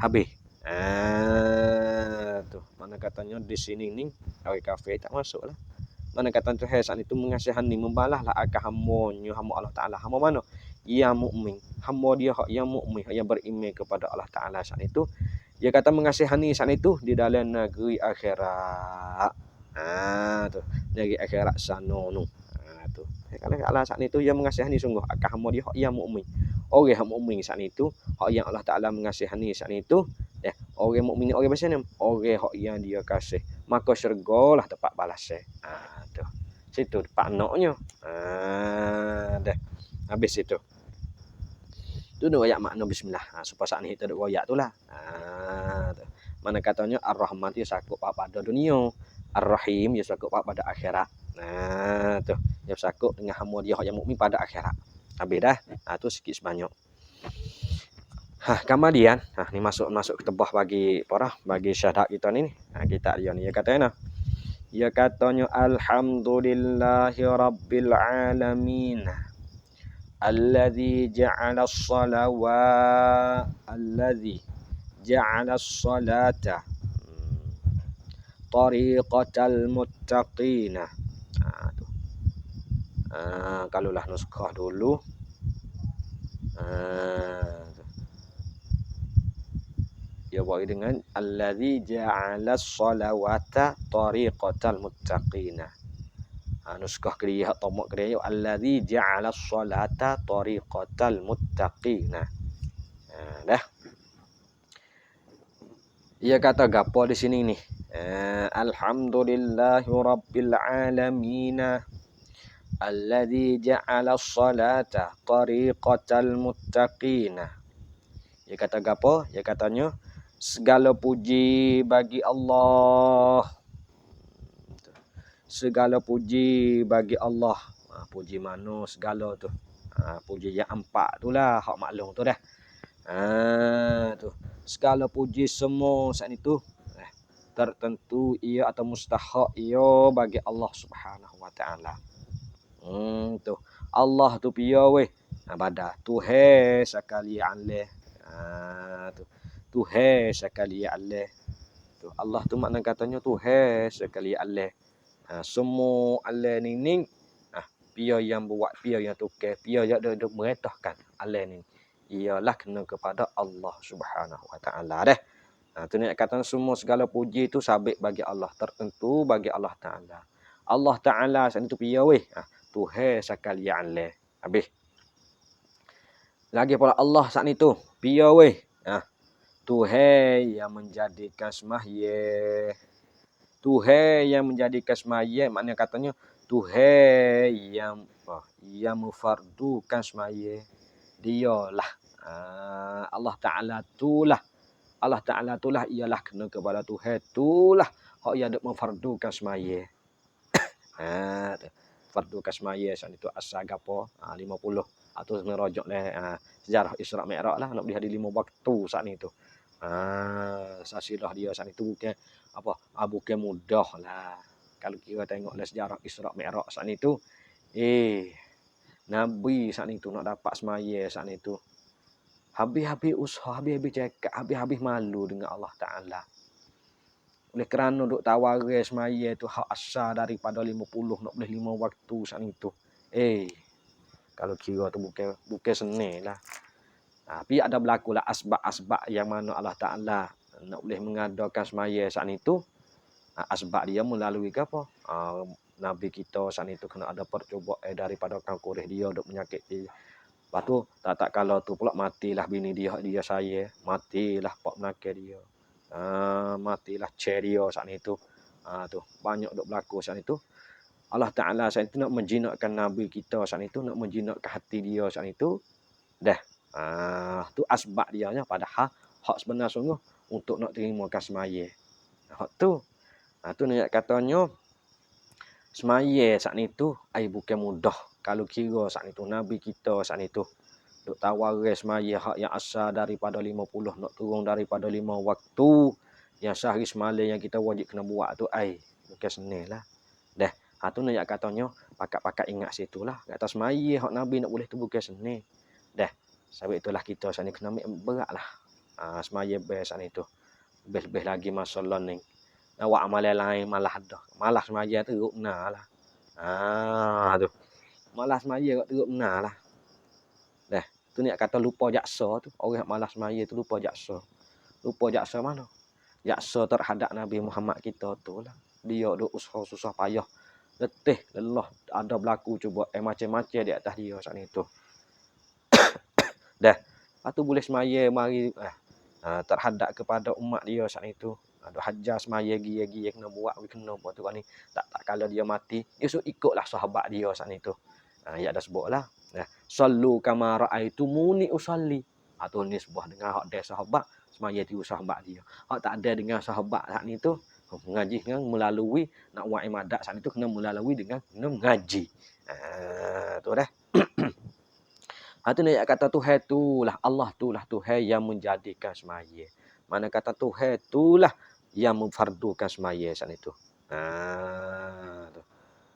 Habis. Tu mana katanya di sini ni orang kafir tak masuklah. Mana kata Tuhan saat itu mengasihani membalaslah akan hamba-Nya, hamba Allah Taala. Hamba mana? Yang mukmin. Hamba dia hak yang mukmin, yang beriman kepada Allah Taala saat itu. Dia kata mengasihani saat itu di dalam negeri akhirat. Tu negeri akhirat sana tu. Tu. Kalau Allah saat itu dia mengasihani sungguh akan hamba dia hak yang mukmin. Orang yang mukmin saat itu, hak yang Allah Taala mengasihani saat itu, orang mukmin orang macam ni, orang hak yang dia kasih, maka syurga lah tempat balasnya. Tu. Situ tempat naknya. Dah. Habis itu. Tu dah ayat makna bismillah. Supaya saat ni kita duk royak tulah. Tu. Mana katanya Ar-Rahman dia sakup pada dunia, Ar-Rahim dia sakup pada akhirat. Tu. Dia sakup dengan hamba dia yang mukmin pada akhirat. Habis dah. Tu sikit sebanyak. Kemudian ni masuk ke tebah bagi syahadat kita ni. Kita dia ni dia katanya. Dia katanya alhamdulillahi rabbil alamin. Alladzi ja'ala as-salata tariqatal muttaqina. Kalaulah nuskah dulu. Dia bagi dengan allazi ja'ala as-salawata tariqatal muttaqina. Nuskah kedua tomak kedua allazi ja'ala as-salata tariqatal muttaqina. Dah. Dia kata gapo di sini ni? Alhamdulillahi rabbil alamin. Allazi ja'ala as-salata tariqatal muttaqina. Dia kata gapo? Dia katanya segala puji bagi Allah. Segala puji bagi Allah. Puji mana segala tu? Puji yang empat tu lah. Hak maklum tu dah. Tu. Segala puji semua saat itu tertentu ia atau mustahak ia bagi Allah Subhanahu Wa Taala. Tu. Allah tu piye weh. Pada Tuhan sekali Allah. Tu. Tuhan sekali Allah. Tu Allah tu makna katanya Tuhan sekali Allah. Semua Allah ni piye yang buat, piye yang tukar, piye yang duk merintahkan Allah ni. Ialah kena kepada Allah Subhanahu Wa Taala dah. Tu nak kata semua segala puji tu sabit bagi Allah, tertentu bagi Allah Taala. Allah Taala sana tu piye weh? Tuhan sekali Allah. Habis. Lagi pula Allah saat itu piye weh? Tuhan yang menjadikan semaya. Tuhan yang menjadikan semaya, maknanya katanya Tuhan yang memfardukan semaya. Dialah Allah Taala tulah. Allah Taala tulah ialah kena kepada Tuhan tulah hak yang duk memfardukan semaya. Fardukan semaya saat itu asal gapo 50 atau merojok sejarah Isra Mi'raj lah nak boleh ada 5 waktu saat itu. Sasilah dia saat itu bukan bukan mudah lah. Kalau kita tengok sejarah Isra Mi'raj saat itu Nabi saat itu nak dapat semaya saat itu habis-habis usaha, habis-habis cakap, habis-habis malu dengan Allah Taala. Oleh kerana duk tawarai semaya tu hak asal daripada 50 nak boleh 5 waktu saat itu. Kalau kira tu bukan senang lah. Tapi ada berlaku lah asbab-asbab yang mana Allah Taala nak boleh mengadakan semaya saat itu. Asbab dia melalui apa? Nabi kita saat itu kena ada percubaan daripada kaum Quraisy, dia duk menyakiti. Lepas tu tak kalau tu pula matilah bini dia saya, matilah pak menakir dia. Matilah cer dia saat itu. Tu banyak duk berlaku saat itu. Allah Taala saat itu nak menjinakkan Nabi kita saat itu, nak menjinakkan hati dia saat itu. Dah. Tu asbab dia nya, padahal hak sebenar sungguh untuk nak terima semaya. Hak tu. Tu nak katanya semaya saat itu bukan mudah. Kalau kira saat itu Nabi kita saat itu duk tawarai semaya hak yang asal daripada 50 nak turun daripada 5 waktu yang sehari semalam yang kita wajib kena buat tu bukan senang lah. Dah. Tu nak katanya pakat-pakat ingat situlah. Kata semaya hak Nabi nak boleh tu bukan senang. Dah. Sebab itulah kita saat ni kena ambil beratlah. Semaya best saat itu. Lebih-lebih lagi masa learning. Awak amalan lain malah dah. Malah semaya teruk benar lah. Tu. Malah semaya teruk benar lah. Dah. Tu ni kata lupa jaksa tu. Orang malah semaya tu lupa jaksa. Lupa jaksa mana? Jaksa terhadap Nabi Muhammad kita tu lah. Dia duk usaha susah payah. Letih, lelah. Ada berlaku cuba macam-macam di atas dia saat itu. Dah. Lepas tu boleh semaya mari terhadap kepada umat dia saat itu. Ada hajar semaya gia-gia kena buat tu kan ni. Tak kalau dia mati, dia suruh ikutlah sahabat dia saat itu. Ya ada sebutlah. Sallu kama raaitumuni usalli. Tu ni sebuah dengan hak dia sahabat, semaya tu sahabat dia. Hak tak ada dengan sahabat saat ni tu, mengaji dengan melalui nak buat ibadat saat itu kena melalui dengan kena mengaji. Tu dah. Tu nak kata Tuhan itulah, Allah itulah Tuhan yang menjadikan semaya. Mana kata Tuhan itulah yang memfardukan semaya saat itu. Tu.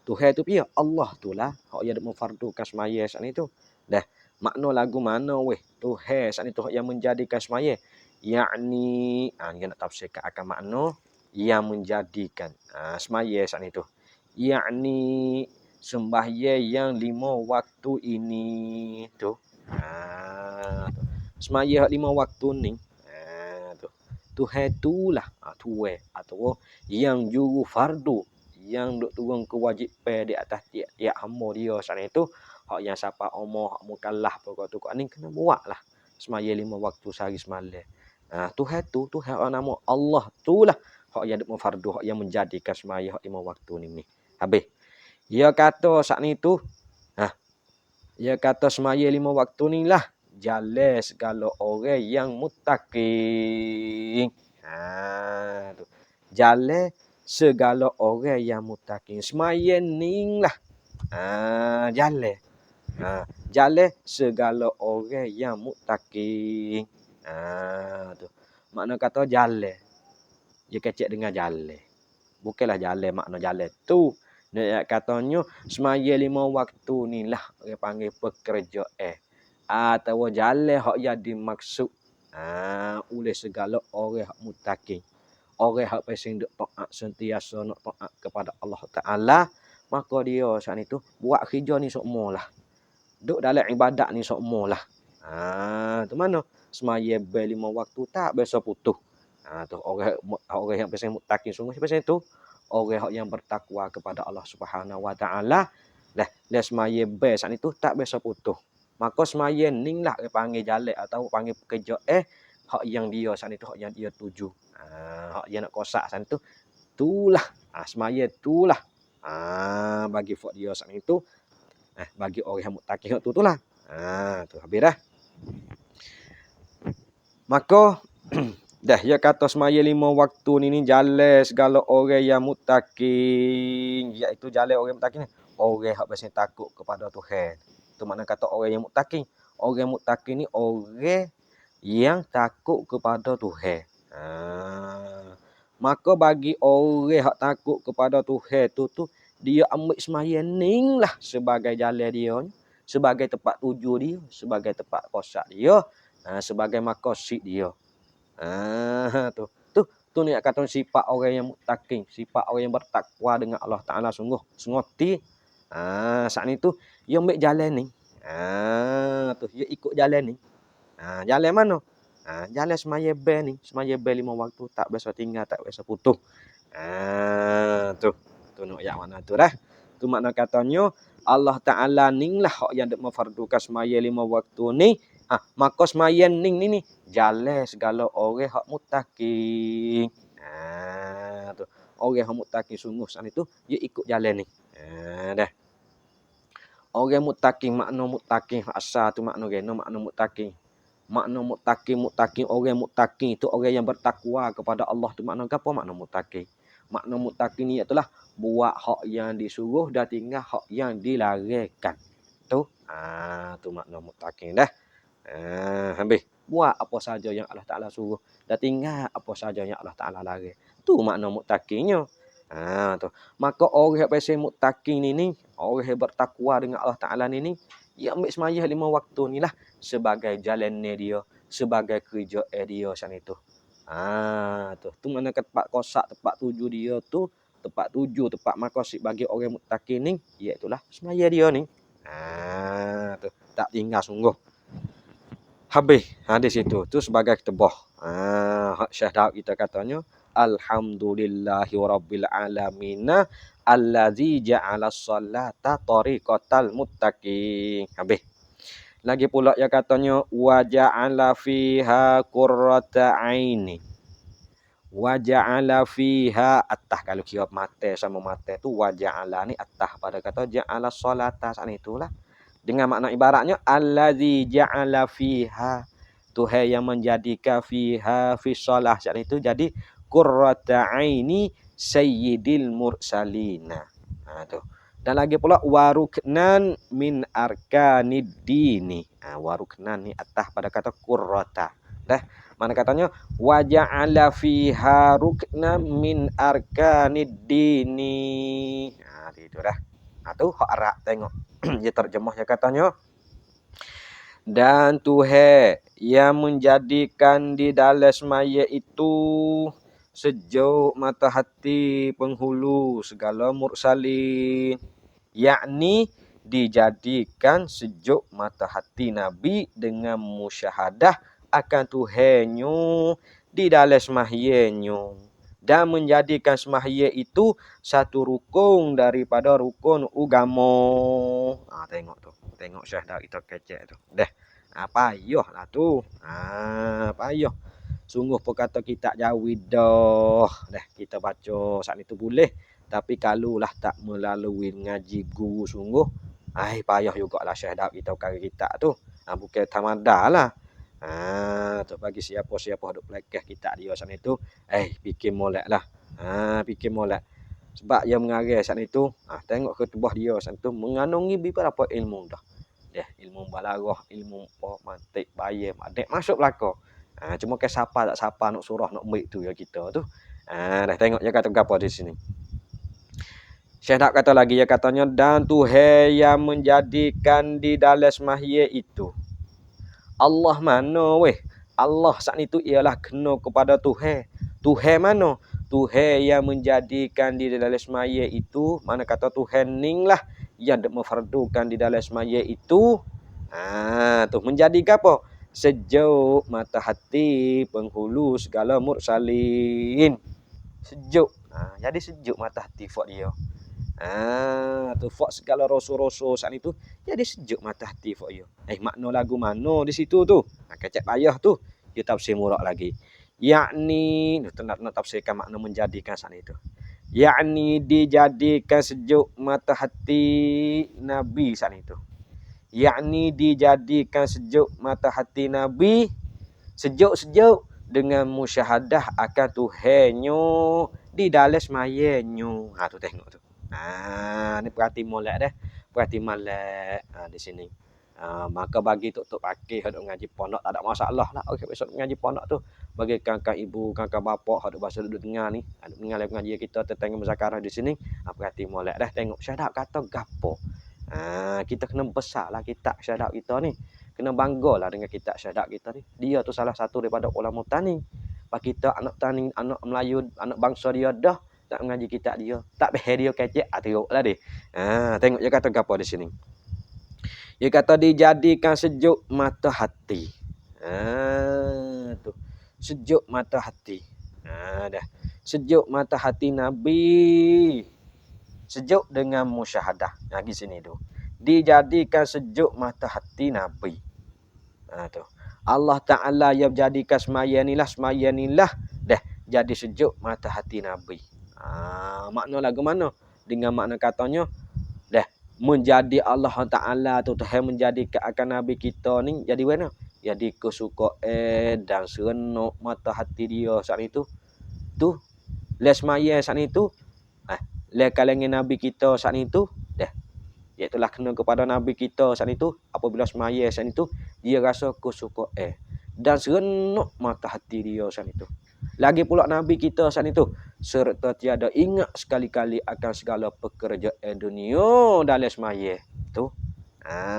Tuhan tu piye? Allah itulah hak yang memfardukan semaya saat itu. Dah. Makna lagu mana weh? Tuhan saat itu yang menjadikan semaya. Yakni dia nak tafsirkan akan makna yang menjadikan semaya saat itu. Yakni sembahyang yang 5 waktu ini tu. Semaya 5 waktu ni tu. Tuhan itulah tuan atau yang juru fardu yang duk turun kewajipan di atas tiap hamba dia saat itu. Hak yang siapa umur, hak mukallaf pokok tu ni kena buatlah semaya 5 waktu sehari semalam. Tuhan tu Tuhan nama Allah itulah hak yang duk fardu, hak yang menjadikan semaya hak 5 waktu ni. Habis. Dia kata saat ni tu dia kata semaya 5 waktu ni lah jalan segala orang yang muttaqin. Tu. Jalan segala orang yang muttaqin. Semaya ni lah. Jalan. Jalan segala orang yang muttaqin. Tu. Makna kata jalan. Dia kecek dengan jalan. Bukanlah jalan makna jalan tu. Dia katanya semaya 5 waktu ni lah orang panggil pekerja atau jalan hak yang dimaksud oleh segala orang hak muttaqin. Orang hak pasing duk taat sentiasa nak taat kepada Allah Taala, maka dia saat itu buat kerja ni sokmolah. Duk dalam ibadat ni sokmolah. Tu mana? Semaya 5 waktu tak biasa putus. Tu orang yang pasing muttaqin sungguh pasing tu orang yang bertakwa kepada Allah Subhanahu Wa Taala dah semaya saat itu tak biasa putus. Maka semaya ning lah dia panggil jalan atau panggil pekerja hak yang dia saat itu hak yang dia tuju. Hak dia nak kosak saat itu itulah semaya itulah bagi fak dia saat itu bagi orang yang muttaqin tu itulah. Tu habis dah. Maka dah dia kata semaya 5 waktu ni jalan segala orang yang muttaqin, iaitu jalan orang muttaqin orang hak pasal takut kepada Tuhan. Tu makna kata orang yang muttaqin. Orang muttaqin ni orang yang takut kepada Tuhan. Maka bagi orang hak takut kepada Tuhan tu dia ambil semaya ning lah sebagai jalan dia, sebagai tempat tuju dia, sebagai tempat kosak dia, sebagai maqasid dia. Tu ni kata sifat orang yang muttaqin, sifat orang yang bertakwa dengan Allah Taala sungguh sengoti. Saat ni tu dia ambil jalan ni. Tu dia ikut jalan ni. Jalan mana? Jalan semaya ni, semaya 5 waktu tak biasa tinggal, tak biasa putus. Tu nak ayat mana tu dah. Tu makna katanya Allah Taala ning lah hak yang dak memfardukan semaya 5 waktu ni. Maka semayan ni jalan segala orang hak muttaqin. Tu orang hak muttaqin sungguh saat itu dia ikut jalan ni. Dah. Orang muttaqin makna muttaqin asal tu makna geno makna muttaqin. Makna muttaqin orang muttaqin itu orang yang bertakwa kepada Allah tu makna apa makna muttaqin. Makna muttaqin ni ialah buat hak yang disuruh dan tinggal hak yang dilarangkan. Tu tu makna muttaqin dah. Habis buat apa saja yang Allah Taala suruh dan tinggal apa saja yang Allah Taala larang. Tu makna muttaqinnya. Tu. Maka orang yang pasal muttaqin ni, orang yang bertakwa dengan Allah Taala ni, dia ambil semaya 5 waktu ni lah sebagai jalan dia, sebagai kerja dia macam itu. Tu mana tempat kosak, tempat tuju dia tu, tempat tuju, tempat maqasid bagi orang muttaqin ni, iaitu lah semaya dia ni. Tu tak tinggal sungguh. Habis di situ tu sebagai ketebah. Syekh Daud kita katanya alhamdulillahirabbil alamin allazi ja'ala sholata tariqatal muttaqin. Habis. Lagi pula dia katanya wa ja'ala fiha qurrata aini. Wa ja'ala fiha attah kalau kira mata sama mata tu wa ja'ala ni attah pada kata ja'ala sholata sana itulah. Dengan makna ibaratnya allazi ja'ala fiha Tuhan yang menjadikan fiha fi shalah saat itu jadi qurrata aini sayyidil mursalina. Tu. Dan lagi pula waruknan min arkanid dini. Waruknan ni atas pada kata qurrata. Dah. Mana katanya wa ja'ala fiha ruknan min arkanid dini. Itu dah. Tu hak Arab tengok. Dia terjemahnya katanya dan Tuhan yang menjadikan di dalam semaya itu sejuk mata hati penghulu segala mursalin, yakni dijadikan sejuk mata hati Nabi dengan musyahadah akan Tuhannya di dalam semahyanya dan menjadikan semahya itu satu rukun daripada rukun agama. Tengok tu. Tengok syahadah kita kecek tu. Dah. Payahlah tu. Payah. Sungguh pun kata kita jauh dah. Dah kita baca saat itu boleh. Tapi kalau lah tak melalui ngaji guru sungguh. Payah jugalah syahadah kita kali kita tu. Bukan tamadah lah. Tu bagi siapa-siapa duk pelekeh kita dia sana itu fikir molek lah. Fikir molek. Sebab dia mengarang sana itu tengok ketubah dia sana itu mengandungi beberapa ilmu dah. Ilmu balarah, ilmu mantik, bayam, adik masuk belaka. Cuma ke siapa tak siapa nak surah nak ambil tu ya kita tu. Dah tengok dia kata apa di sini. Syekh nak kata lagi, ya katanya, dan Tuhan yang menjadikan di dalam semaya itu. Allah mana weh? Allah saat itu ialah kena kepada Tuhan. Tuhan mana? Tuhan yang menjadikan di dalam semaya itu. Mana kata Tuhan ning lah yang memfardukan di dalam semaya itu. Tu menjadi apa? Sejuk mata hati penghulu segala mursalin. Sejuk. Jadi sejuk mata hati fok dia. Tu fok segala rasul-rasul saat itu jadi sejuk mata hati fok dia. Makna lagu mana di situ tu? Kecek payah tu. Dia tafsir murak lagi. Yakni nak tafsirkan makna menjadikan saat itu. Yakni dijadikan sejuk mata hati Nabi saat itu. Yakni dijadikan sejuk mata hati Nabi, sejuk-sejuk dengan musyahadah akan Tuhannya di dalam semayanya. Tu tengok tu. Ni perhati molek dah. Perhati molek di sini. Maka bagi tok pakai hendak ngaji pondok tak ada masalah lah. Okey, besok ngaji pondok tu bagi kakak ibu, kakak bapak hendak bahasa duduk dengar ni, dengar ngaji kita tentang muzakarah di sini. Perhati molek dah, tengok syahadat kata gapo. Kita kena besarlah kitab syahadat kita ni. Kena banggalah dengan kitab syahadat kita ni. Dia tu salah satu daripada ulama tani. Pak kita anak tani, anak Melayu, anak bangsa dia dah tak mengaji kitab dia. Tak behar dia kecek, tengoklah dia. Tengok dia kata gapo di sini. Dia kata dijadikan sejuk mata hati. Tu. Sejuk mata hati. Dah. Sejuk mata hati Nabi. Sejuk dengan musyahadah. Di sini tu. Dijadikan sejuk mata hati Nabi. Tu. Allah Ta'ala yang jadikan semaya ni lah. Dah. Jadi sejuk mata hati Nabi. Makna lagu mana? Dengan makna katanya. Dah. Menjadi Allah Ta'ala tu Tuhan menjadikan akan Nabi kita ni jadi mana? Jadi kesukaan dan serenuk mata hati dia saat itu. Tu les maya saat itu. Le kalangan Nabi kita saat itu. Dah. Iaitulah kena kepada Nabi kita saat itu. Apabila semaya saat itu dia rasa kesukaan dan serenuk mata hati dia saat itu. Lagi pula Nabi kita saat itu serta tiada ingat sekali-kali akan segala pekerjaan dunia dalam semaya. Tu.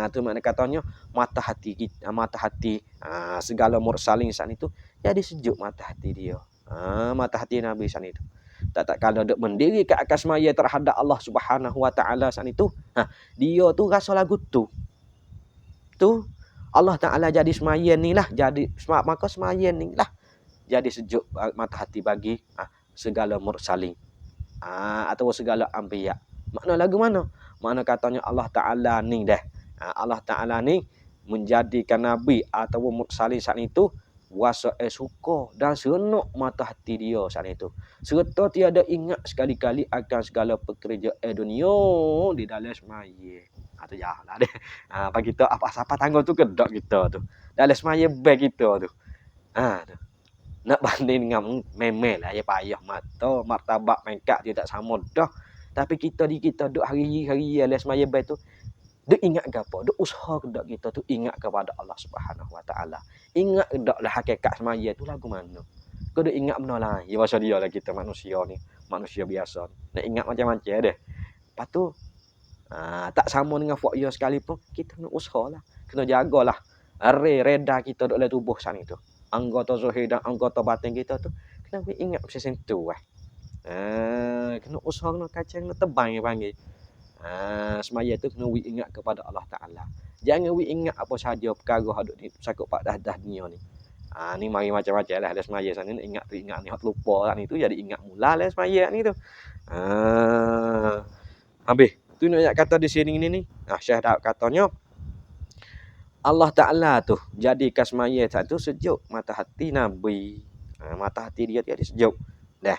Tu makna katanya mata hati kita, mata hati segala mursalin saat itu jadi sejuk mata hati dia. Mata hati Nabi saat itu. Tak kalau duk mendiri ke atas semaya terhadap Allah Subhanahu Wa Taala saat itu, dia tu rasa lagu tu. Tu Allah Taala jadi semaya ni lah, jadi maka semaya ni lah jadi sejuk mata hati bagi segala mursalin atau segala anbiya. Makna lagu mana? Makna katanya Allah Ta'ala ni dah. Allah Ta'ala ni menjadikan Nabi atau mursalin saat itu wasa suka dan serenuk mata hati dia saat itu. Serta tiada ingat sekali-kali akan segala pekerjaan dunia di dalam semaya. Tu jalah deh. Bagi kita apa-apa tanggung tu kedok kita tu. Dalam semaya bag kita tu. Tu. Nak banding dengan memel lah ya payah mata martabak mengkak dia tak sama dah. Tapi kita duk hari-hari les semaya baik tu duk ingat gapo? Duk usaha kedak kita tu ingat kepada Allah Subhanahu Wa Taala. Ingat kedaklah hakikat semaya tu lagu mana? Kau duk ingat benda lain. Ya pasal dia lah kita manusia ni, manusia biasa. Nak ingat macam-macam deh. Lepas tu tak sama dengan fok dia sekalipun kita kena usahalah. Kena jagalah. Reda kita duk dalam tubuh sana itu. Anggota zahir dan anggota batin kita tu kena ingat macam tu kena usaha kena kacang kena tebang panggil. Semaya tu kena ingat kepada Allah Taala. Jangan ingat apa sahaja perkara hadut ni sakut pak dah dunia ni. Ni mari macam-macam lah ada semaya sana ni ingat ni hak lupa ni tu jadi ingat mula lah semaya ni tu. Habis tu nak kata di sini ni. Syekh dah katanya Allah Ta'ala tu jadikan semaya satu sejuk mata hati Nabi. Mata hati dia jadi sejuk. Dah.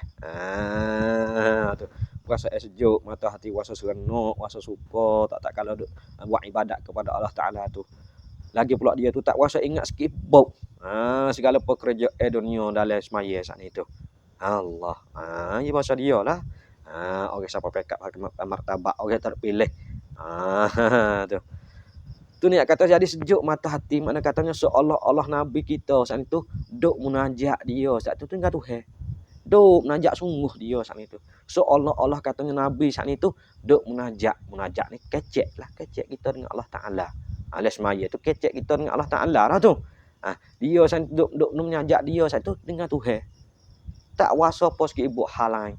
Tu. Rasa sejuk mata hati rasa serenuk, rasa suka, tak kalau buat ibadat kepada Allah Ta'ala tu. Lagi pula dia tu tak rasa ingat sikit bau. Segala pekerjaan dunia dalam semaya saat itu. Allah. Ini bahasa dia lah. Orang siapa pekak martabak, orang terpilih. Tu. Tu ni kata jadi sejuk mata hati. Mana katanya seolah-olah Nabi kita saat itu duk munajat dia. Saat itu tinggal Tuhan. Duk munajat sungguh dia saat itu. Seolah-olah katanya Nabi saat itu duk munajat. Munajat ni kecek kita dengan Allah Taala. Alias maya tu kecek kita dengan Allah Taala lah tu. Dia saat duk munajat dia saat tu dengan Tuhan. Tak wasa apa sikit ibu hal lain.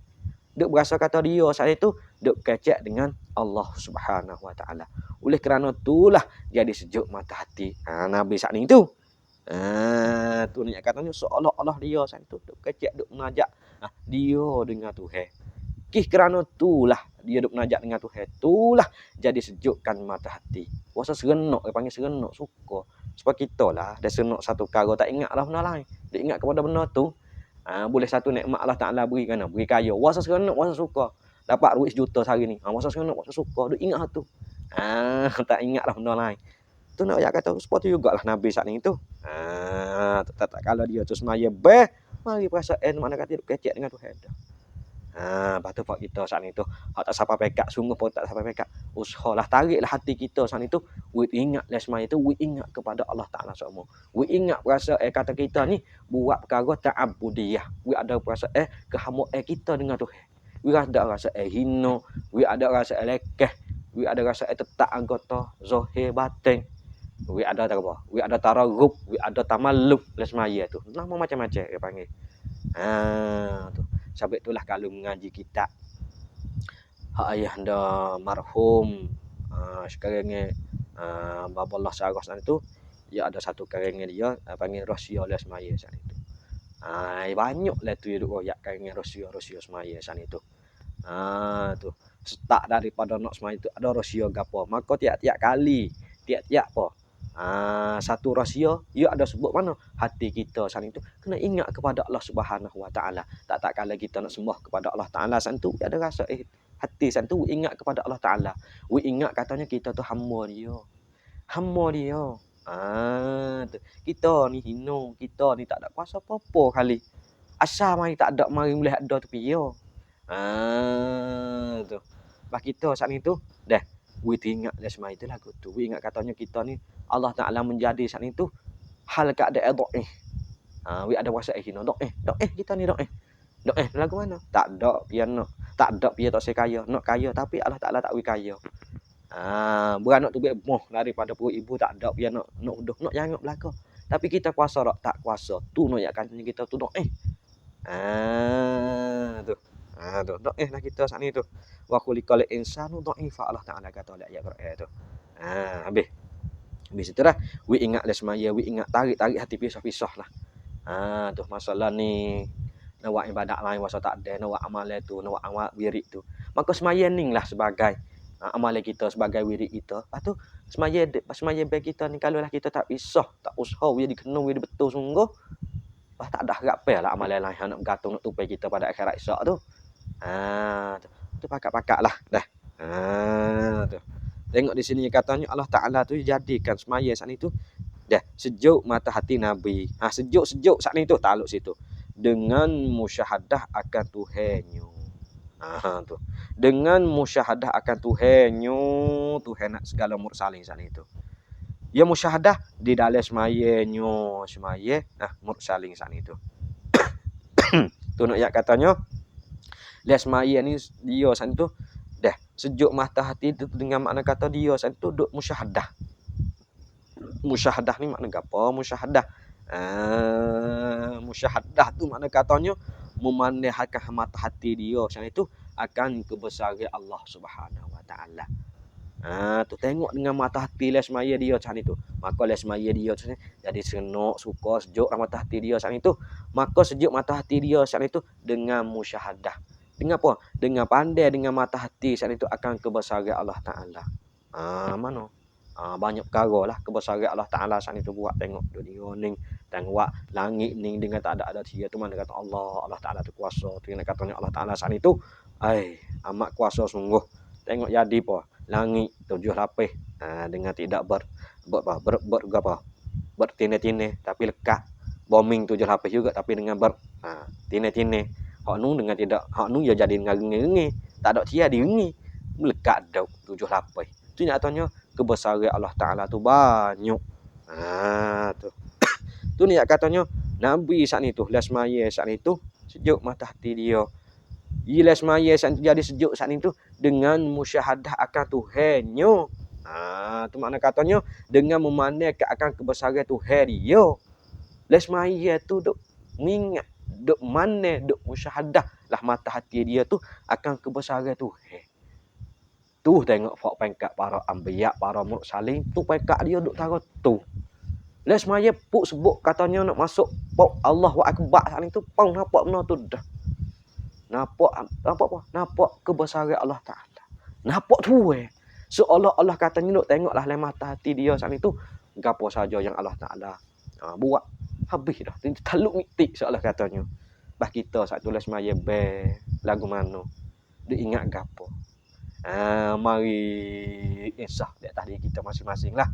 Duk berasa kata dia saat itu duk kecek dengan Allah Subhanahu Wa Taala. Oleh kerana itulah jadi sejuk mata hati Nabi saat itu. Tu ni katanya seolah-olah dia saat itu duk kecek duk munajat dia dengan Tuhan. Kerana itulah dia duk munajat dengan Tuhan. Itulah jadi sejukkan mata hati. Wasa serenok, dia panggil serenok, suka. Sebab kita lah dah serenok satu perkara tak ingatlah benda lain. Dia ingat kepada benda tu. Boleh satu nikmat Allah Taala beri kan, beri kaya. Wasa serenok, wasa suka. Dapat duit 1 juta sehari ni. Wasa serenok, wasa suka. Dia ingat tu. Tak ingatlah benda lain. Tu nak kata seperti jugalah Nabi saat ni tu. Tak kalau dia tu semaya mari perasaan mana kata duk kecek dengan Tuhan dah. Lepas tu kita saat itu hak tak sampai pekat, sungguh pun tak sampai pekat. Usahalah tariklah hati kita saat itu, we ingatlah semaya itu, we ingat kepada Allah Taala semua. We ingat perasaan kata kita ni buat perkara ta'abbudiyah. We ada perasaan kehambaan kita dengan Tuhan. We ada rasa hina, we ada rasa lekeh, we ada rasa tetap anggota zahir batin. We ada apa? We ada taragub, we ada tamalluk semaya tu. Nama macam-macam dia panggil. Tu. Sebab itulah kalau mengaji kitab hak ayah anda marhum sekarang ni Baballah Saras itu dia ada satu karang dia panggil rahsia semaya sana itu. Banyaklah tu duk royak karang rahsia semaya sana itu. Tu start daripada nak semaya itu ada rahsia gapo. Maka tiap-tiap kali tiap-tiap apa satu rahsia ia ada sebut mana hati kita sana itu kena ingat kepada Allah Subhanahu Wa Taala. Tak kala kita nak sembah kepada Allah Taala sana tu ada rasa hati sana tu ingat kepada Allah Taala. We ingat katanya kita tu hamba dia. Tu. Kita ni hina, kita ni tak ada kuasa apa-apa kali. Asal mari tak ada mari boleh ada tu piye. Tu. Bah kita saat itu dah we ingat dah semua itu lagu tu. We ingat katanya kita ni Allah Taala menjadi saat itu hal keadaan dhaif. We ada rasa hina dhaif kita ni dhaif. Dhaif lagu mana? Tak ada pian nak. Tak ada pian tak sekaya, nak kaya tapi Allah Taala tak we kaya. Beranak tu moh daripada perut ibu tak ada pian nak uduh, nak jangan belaka. Tapi kita kuasa tak kuasa. Tu nak katanya kita tu dhaif. Tu. Tu dhaif lah kita saat ni tu. Wa khuliqal insanu dhaifa Allah Taala kata dalam ayat Quran tu. Habis itu dah we ingat dah semaya, we ingat tarik hati pisah-pisah lah. Tu masalah ni nak buat ibadat lain wasa tak ada, nak buat amal tu, nak buat amal wirid tu. Maka semaya ning lah sebagai amal kita, sebagai wirid kita. Lepas tu semaya bagi kita ni kalau lah kita tak pisah, tak usaha we dikena we betul sungguh. Tak ada harap lah amal lain nak bergantung nak tupai kita pada akhirat esok tu. Tu pakak-pakak lah dah. Tu. Tengok di sini katanya Allah Taala tu jadikan semaya saat itu dah sejuk mata hati Nabi. Sejuk saat itu takluk situ. Dengan musyahadah akan Tuhannya. Tu. Dengan musyahadah akan Tuhannya, Tuhan nak segala mursalin saat itu. Ya musyahadah di dalam semaya mursalin saat itu. Tu nak katanya dia semaya ni dia saat itu dah sejuk mata hati itu dengan makna kata dia saat itu duk musyahadah. Musyahadah ni makna apa? Musyahadah tu makna katanya memandangkan mata hati dia saat itu akan kebesaran Allah Subhanahu Wa Taala. Tu tengok dengan mata hati semaya dia saat itu. Maka semaya dia tu jadi seronok, suka, sejuk mata hati dia saat itu. Maka sejuk mata hati dia saat itu dengan musyahadah. Dengan apa? Dengan pandai dengan mata hati saat itu akan kebesaran Allah Taala. Mana? Banyak perkara lah kebesaran Allah Taala saat itu buat tengok dunia ni, tengok langit ni dengan tak ada dia tu mana kata Allah Taala tu kuasa. Tu nak katanya Allah Taala saat itu amat kuasa sungguh. Tengok jadi apa? Langit 7 lapis dengan tidak bertine-tine tapi lekat. Bombing 7 lapis juga tapi dengan tine-tine. Hak nu dengan tidak, hak nu ya jadi dengan rengi-rengi. Tak ada tia direngi. Melekat dah 7 lapis. Tu nyatanya kebesaran Allah Taala tu banyak. Tu. Tu ni katanya Nabi saat itu, semaya saat itu sejuk mata hati dia. Bila semaya saat itu jadi sejuk saat itu dengan musyahadah akan Tuhannya. Tu makna katanya dengan memandangkan akan kebesaran Tuhan dia. Les maya tu duk mengingat, duk mana, duk musyahadah lah mata hati dia tu akan kebesaran Tuhan. Tu tengok fak pengkat para anbiya, para mursalin tu pengkat dia duk taruh tu. Les maya puk sebut katanya nak masuk pok Allahu Akbar saat itu pang nampak benda tu dah. Nampak apa? Nampak kebesaran Allah Taala. Nampak tu seolah-olah katanya duk tengoklah le mata hati dia saat itu gapo saja yang Allah Taala buat habis dah. Taluk ngitik seolah katanya. Bah kita saat tulis maya be lagu mana. Dia ingat gapo. Mari insah di atas diri kita masing-masing lah.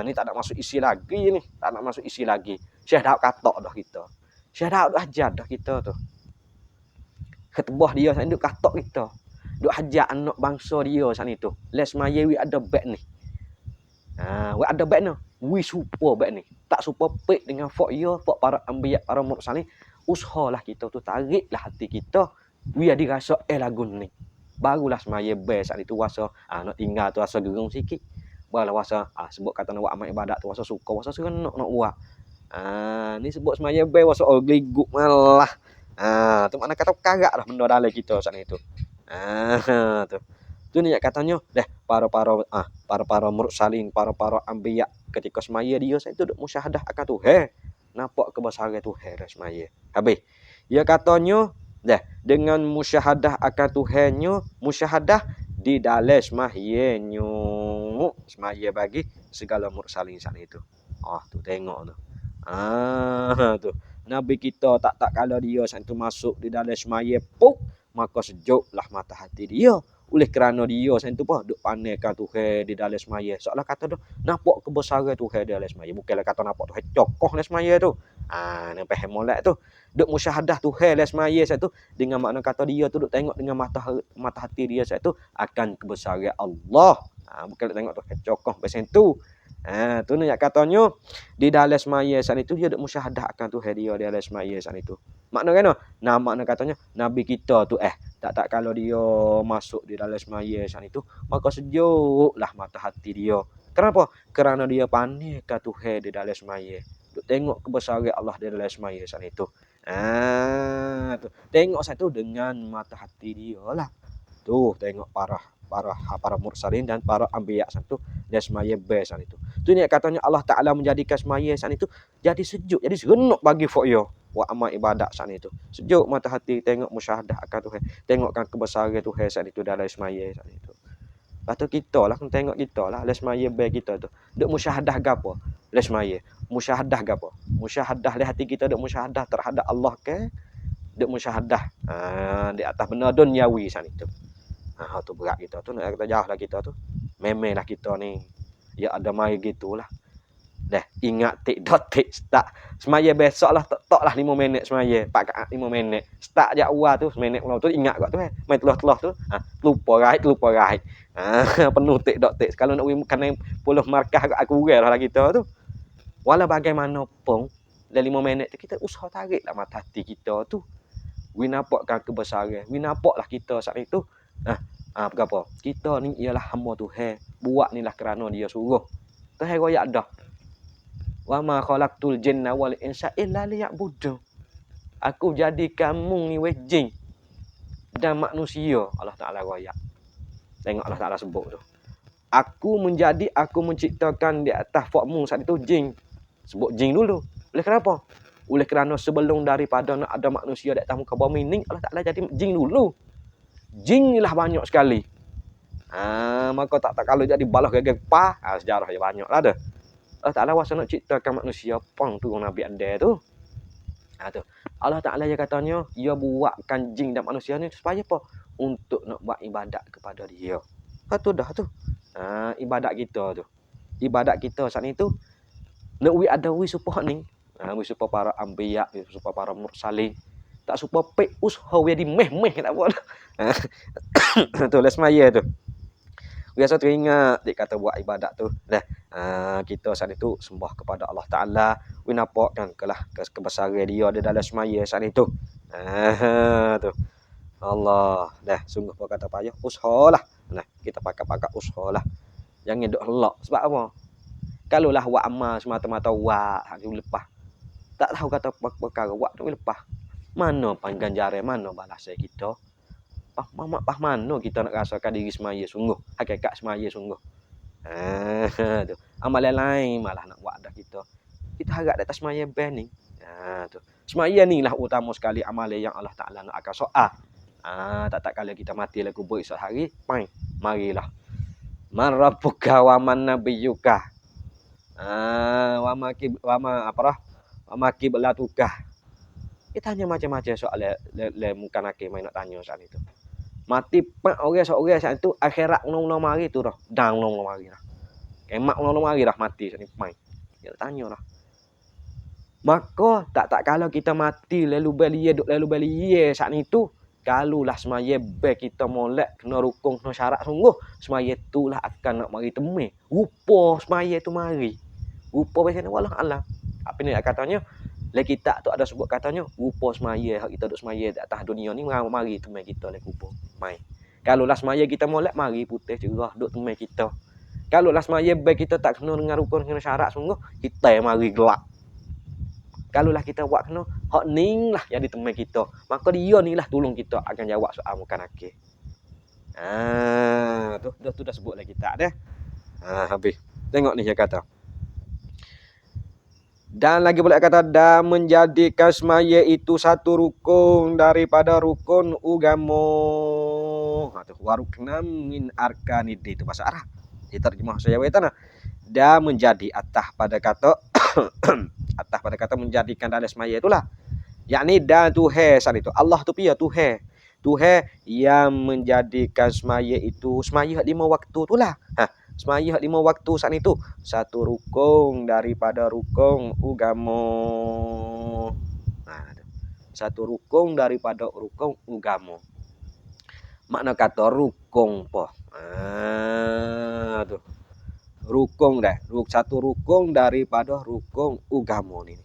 Ni tak nak masuk isi lagi ni. Tak nak masuk isi lagi. Syekh dah katok dah kita. Syekh dah ajar dah kita tu. Ketebah dia saat duk katok kita. Duk hajar anak bangsa dia saat itu. Les maya wi ada back ni. Wi ada back ni. Wi super back ni. Tak super pek dengan fok dia, fok para anbiya, para mursalin. Usahalah kita tu tariklah hati kita. Wi ada rasa lagu ni. Barulah semaya best saat itu wasa nak tinggal tu rasa gerung sikit. Barulah wasa sebut kata nak buat amal ibadat tu wasa suka, wasa seronok nak buat. Ni sebut semaya best wasa gliguk malah. Tu makna kata kagak lah benda dalam kita saat itu. Tu. Tu ni katanya para mursalin, para anbiya ketika semaya dia saat itu duk musyahadah akan Tuhan. Nampak kebesaran Tuhan semaya. Habis. Dia katanya dengan musyahadah akan Tuhannya, musyahadah di dalam semahyanya. Semaya bagi segala mursalin saat itu. Tu tengok tu. Tu. Nabi kita tak kalau dia saat itu masuk di dalam semaya puk, maka sejuklah mata hati dia. Oleh kerana dia saat itu duk pandaikan Tuhan di dalam semaya. Seolah kata tu nampak kebesaran Tuhan di dalam semaya. Bukanlah kata nampak Tuhan cokoh dalam semaya tu. Nampak molek tu. Duk musyahadah Tuhan dalam semaya saat tu dengan makna kata dia tu duk tengok dengan mata hati dia saat tu akan kebesaran Allah. Bukanlah tengok Tuhan cokoh macam tu. Tu nak katanya di dalam semaya saat itu dia duk musyahadah akan Tuhan dia di dalam semaya saat itu. Makna kan? Makna katanya Nabi kita tu tak kalau dia masuk di dalam semaya saat itu maka sejuklah mata hati dia. Kenapa? Kerana dia pandaikan Tuhan di dalam semaya. Duk tengok kebesaran Allah di dalam semaya saat itu. Tu. Tengok satu dengan mata hati dia lah. Tu tengok para mursalin dan para anbiya satu dan semaya best itu. Tu ni katanya Allah Taala menjadikan semaya saat itu jadi sejuk, jadi seronok bagi fok yo buat amal ibadat saat itu. Sejuk mata hati tengok musyahadah akan Tuhan, tengokkan kebesaran Tuhan saat itu dalam semaya saat itu. Lepas kita lah tengok kita lah dalam semaya best kita tu. Duk musyahadah gapo? Dalam semaya. Musyahadah gapo? Musyahadah di hati kita duk musyahadah terhadap Allah ke? Duk musyahadah di atas benda duniawi saat itu. Tu berat kita tu nak kata jauh lah kita tu. Memanglah kita ni ya ada mai gitulah. Ingat tik start. Semaya besok lah tok lah 5 minit semaya. 4 minit. Start je awal tu 1 minit tu ingat kat tu main telah tu. Lupa right. Penuh tik. Kalau nak kena 10 markah aku urang lah kita tu. Walau bagaimanapun dalam 5 minit tu kita usaha tariklah mata hati kita tu. We nampakkan kebesaran. We nampaklah kita saat itu berapa? Kita ni ialah hamba Tuhan. Buat ni lah kerana dia suruh. Tuhan royak dah. Wa ma khalaqtul jinna wal insa illa liya'budun. Aku jadi kamu ni jin dan manusia. Allah Taala royak. Tengok Allah Taala sebut tu. Aku menciptakan di atas fakmu saat itu jin. Sebut jin dulu. Oleh kenapa? Oleh kerana sebelum daripada nak ada manusia di atas muka bumi ni, Allah Taala jadi jin dulu. Jin ni lah banyak sekali. Maka tak kalau jadi balah gagal sejarah dia banyak lah dah. Allah Taala wasa nak ciptakan manusia pang turun Nabi Adam tu. Tu. Allah Taala dia katanya, dia buatkan jin dan manusia ni supaya apa? Untuk nak buat ibadat kepada dia. Tu dah tu. Ibadat kita tu. Ibadat kita saat ni tu nak ada support ni. Support para anbiya, support para mursalin. Tak supaya pek usaha dia di meh tak buat. Tu les maya tu. Biasa teringat dia kata buat ibadat tu. Kita saat itu sembah kepada Allah Taala, we nampakkan kebesaran dia di dalam semaya saat itu. Tu. Allah, dah sungguh apa kata payah, usahalah. Nah, kita pakai usahalah. Jangan duk helak. Sebab apa? Kalau lah wak amal semata-mata wak hak lepas. Tak tahu kata perkara wak tu lepas. Mana ganjaran, mana balasnya kita? Pah mana kita nak rasakan diri semaya sungguh, hakikat semaya sungguh. Tu. Amalan lain malah nak buat dah kita. Kita harap atas semaya ben ni. Tu. Semaya ni lah utama sekali amalan yang Allah Taala nak akan soal. Tak kalau kita mati lah kubur esok hari, marilah. Man rabbuka wa man nabiyyuka. Wa ma kiblatuka. Kita tanya macam-macam soal le muka nakir main nak tanya soal itu. Mati pak orang seorang saat itu akhirat nong mari tu dah. Dang nong mari dah. Kemak nong mari dah mati sini main. Dia tanya dah. Maka tak kalau kita mati lalu belie saat itu kalau lah semaya be kita molek kena rukun kena syarat sungguh semaya itulah akan nak mari temui. Rupa semaya tu mari. Rupa biasanya wallah alam. Apa ni katanya? Le kita tu ada sebut katanya rupa semaya hak kita duk semaya di atas dunia ni mari temui kita le kubur. Mai. Kalau lah semaya kita molek mari putih cerah duk temui kita. Kalau lah semaya be kita tak kena dengan rukun kena syarat sungguh kita mari gelap. Kalau lah kita buat kena hak ning lah yang ditemui kita. Maka dia ni lah tolong kita akan jawab soal muka nakir. Tu dah sebut lah kita dah. Habis. Tengok ni dia kata. Dan lagi boleh kata dan menjadikan semaya itu satu rukun daripada rukun agama. Waruknam min arkanid itu bahasa Arab. Diterjemah saya tanah. Dan menjadi atas pada kata menjadikan dalam semaya itulah. Yakni dan Tuhan saat itu. Allah tu pia Tuhan. Tuhan yang menjadikan semaya itu semaya 5 waktu itulah. Semaya 5 waktu saat itu satu rukun daripada rukun agama. Satu rukun daripada rukun agama. Makna kata rukun apa? Tu. Rukun dah. Satu rukun daripada rukun agama ni.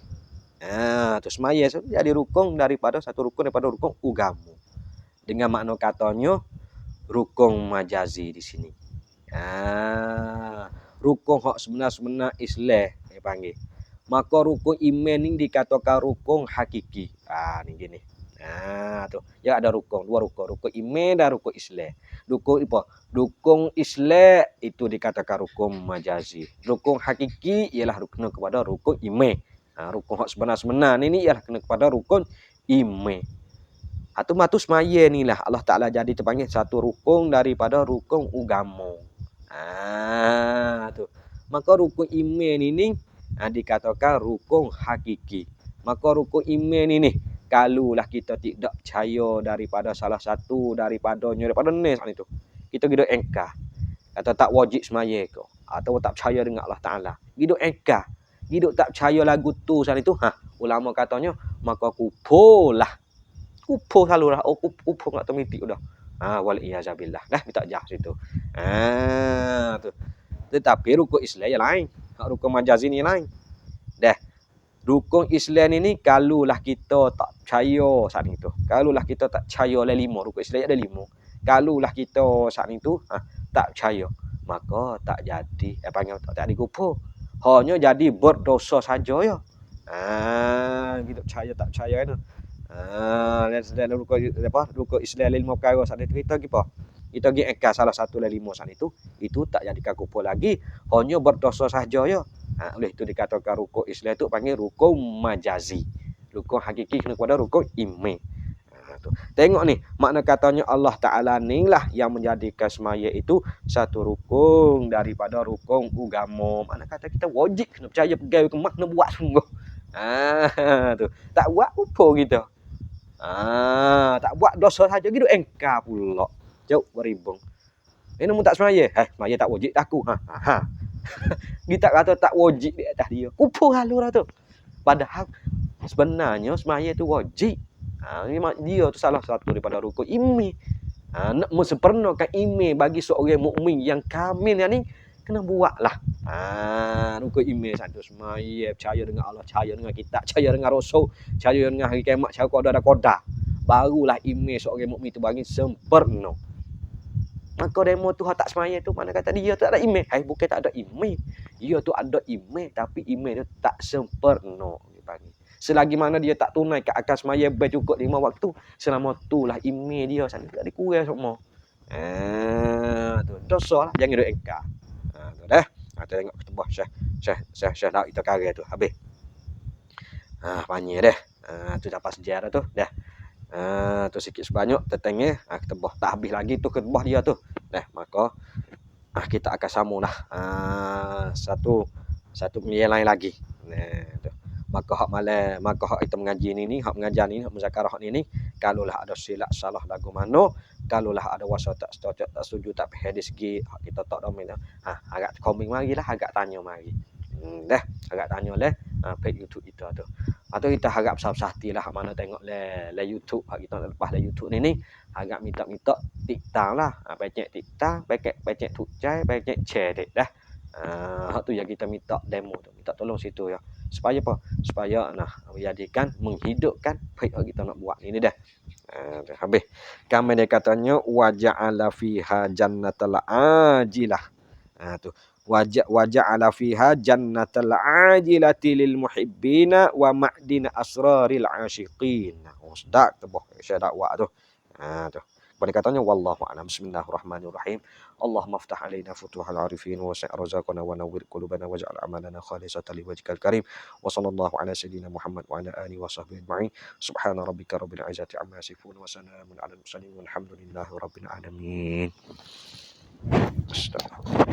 Tu semaya jadi rukun daripada satu rukun daripada rukun agama. Dengan makna katanya rukun majazi di sini. Rukun hak sebenar-sebenar Islam dia panggil. Maka rukun iman ni dikatakan rukun hakiki. Ni gini. Tu. Ya ada rukun, 2 rukun, rukun iman dan rukun Islam. Rukun apa? Rukun Islam itu dikatakan rukun majazi. Rukun hakiki ialah rukun kepada rukun iman. Rukun hak sebenar-sebenar ni ialah kena kepada rukun iman. Matu semaya ni lah Allah Taala jadi terpanggil satu rukun daripada rukun agama. Tu. Maka rukun iman ini dikatakan rukun hakiki. Maka rukun iman ini kalulah kita tidak percaya daripada salah satu daripadanya daripada nes itu. Kita hidup engkar. Kata tak wajib semaya ke atau tak percaya dengan Allah Taala. Hidup engkar. Hidup tak percaya lagu tu saat itu. Ulama katanya maka kupurlah. Kupur selalu lah. Kupur enggak termitik dah. Wal iyazabillah. Dah minta jah situ. Tu. Tetapi rukun Islam yang lain. Rukun majazi ni lain. Dah. Rukun Islam ini kalulah kita tak percaya saat itu. Kalulah kita tak percaya oleh 5. Rukun Islam ada 5. Kalulah kita saat itu tak percaya. Maka tak jadi. Panggil tak jadi kupur. Hanya jadi berdosa saja ya. Kita percaya tak percaya itu. Dan rukun Islam 5 perkara saat itu kita apa? Kita pergi engkar salah satu dari 5 saat itu tak jadikan kupur lagi, hanya berdosa saja ya. Oleh itu dikatakan rukun Islam itu panggil rukun majazi. Rukun hakiki kena kepada rukun iman. Tengok ni, makna katanya Allah Taala ni lah yang menjadikan semaya itu satu rukun daripada rukun agama. Makna kata kita wajib kena percaya pegawai kemah kena buat sungguh. Tu. Tak buat kupur kita. Tak buat dosa saja gitu engkar pula. Jauh beribung. Ini mu tak semaya. Semaya tak wajib aku. Kita kata tak wajib di atas dia. Kupur halu lah tu. Padahal sebenarnya semaya tu wajib. Dia tu salah satu daripada rukun iman. Nak sempurnakan iman bagi seorang mukmin yang kamil ni kena buatlah. Rukun iman satu semaya percaya dengan Allah, percaya dengan kitab, percaya dengan rasul, percaya dengan hari kiamat, percaya ada koda. barulah iman seorang mukmin tu bagi sempurna. Maka demo tu hak tak semaya tu mana kata dia tak ada iman. Bukan tak ada iman. Dia tu ada iman tapi iman tu tak sempurna dipanggil. Selagi mana dia tak tunaikan akal semaya bercukup 5 waktu, selama itulah iman dia sana tak dikurang semua. Tu dosa lah, jangan duk engkar. Tu dah. Kita tengok ketubah Syekh dah kita karya tu habis. Panjang dah. Tu dapat sejarah tu dah. Tu sikit sebanyak tetengah ketubah tak habis lagi tu ketubah dia tu. Dah maka kita akan sambung dah. Satu yang lain lagi. Tu. Maka hak kita mengaji ni, hak mengajar ni, hak muzakarah ni, kalaulah ada silap salah lagu mana, kalaulah ada wasa tak setuju, tak setuju, tak faham dari segi hak kita tak domain, agak komen marilah, agak tanya mari. Dah, agak tanya lah page YouTube kita tu. Atau kita harap besar-besar hati lah mana tengok le YouTube, hak kita lepas le YouTube ni, agak minta tiktok lah. Pecek tiktok, pecek tucai, pecek share dah. Hak tu yang kita minta demo tu, minta tolong situ ya. Supaya apa? Supaya menjadikan menghidupkan page kita nak buat ini dah. Habis. Kami dia katanya waja'ala fiha jannatal ajilah. Tu. Waja'ala fiha jannatal ajilati lil muhibbina wa ma'dina asraril asyiqin. Sedap tu boh. Saya dakwah tu. Tu. Pada katanya wallahu a'lam. Bismillahirrahmanirrahim. Allahumma aftah alaina futuhal arifin wa wasi' razaqana wa nawwir qulubana waj'al a'malana khalisatan liwajhikal karim. Wa sallallahu ala sayyidina Muhammad wa ala alihi wa sahbihi ajma'in. Subhana rabbika rabbil izzati amma yasifun wa salamun alal mursalin walhamdulillahi rabbil alamin. Astagfirullah.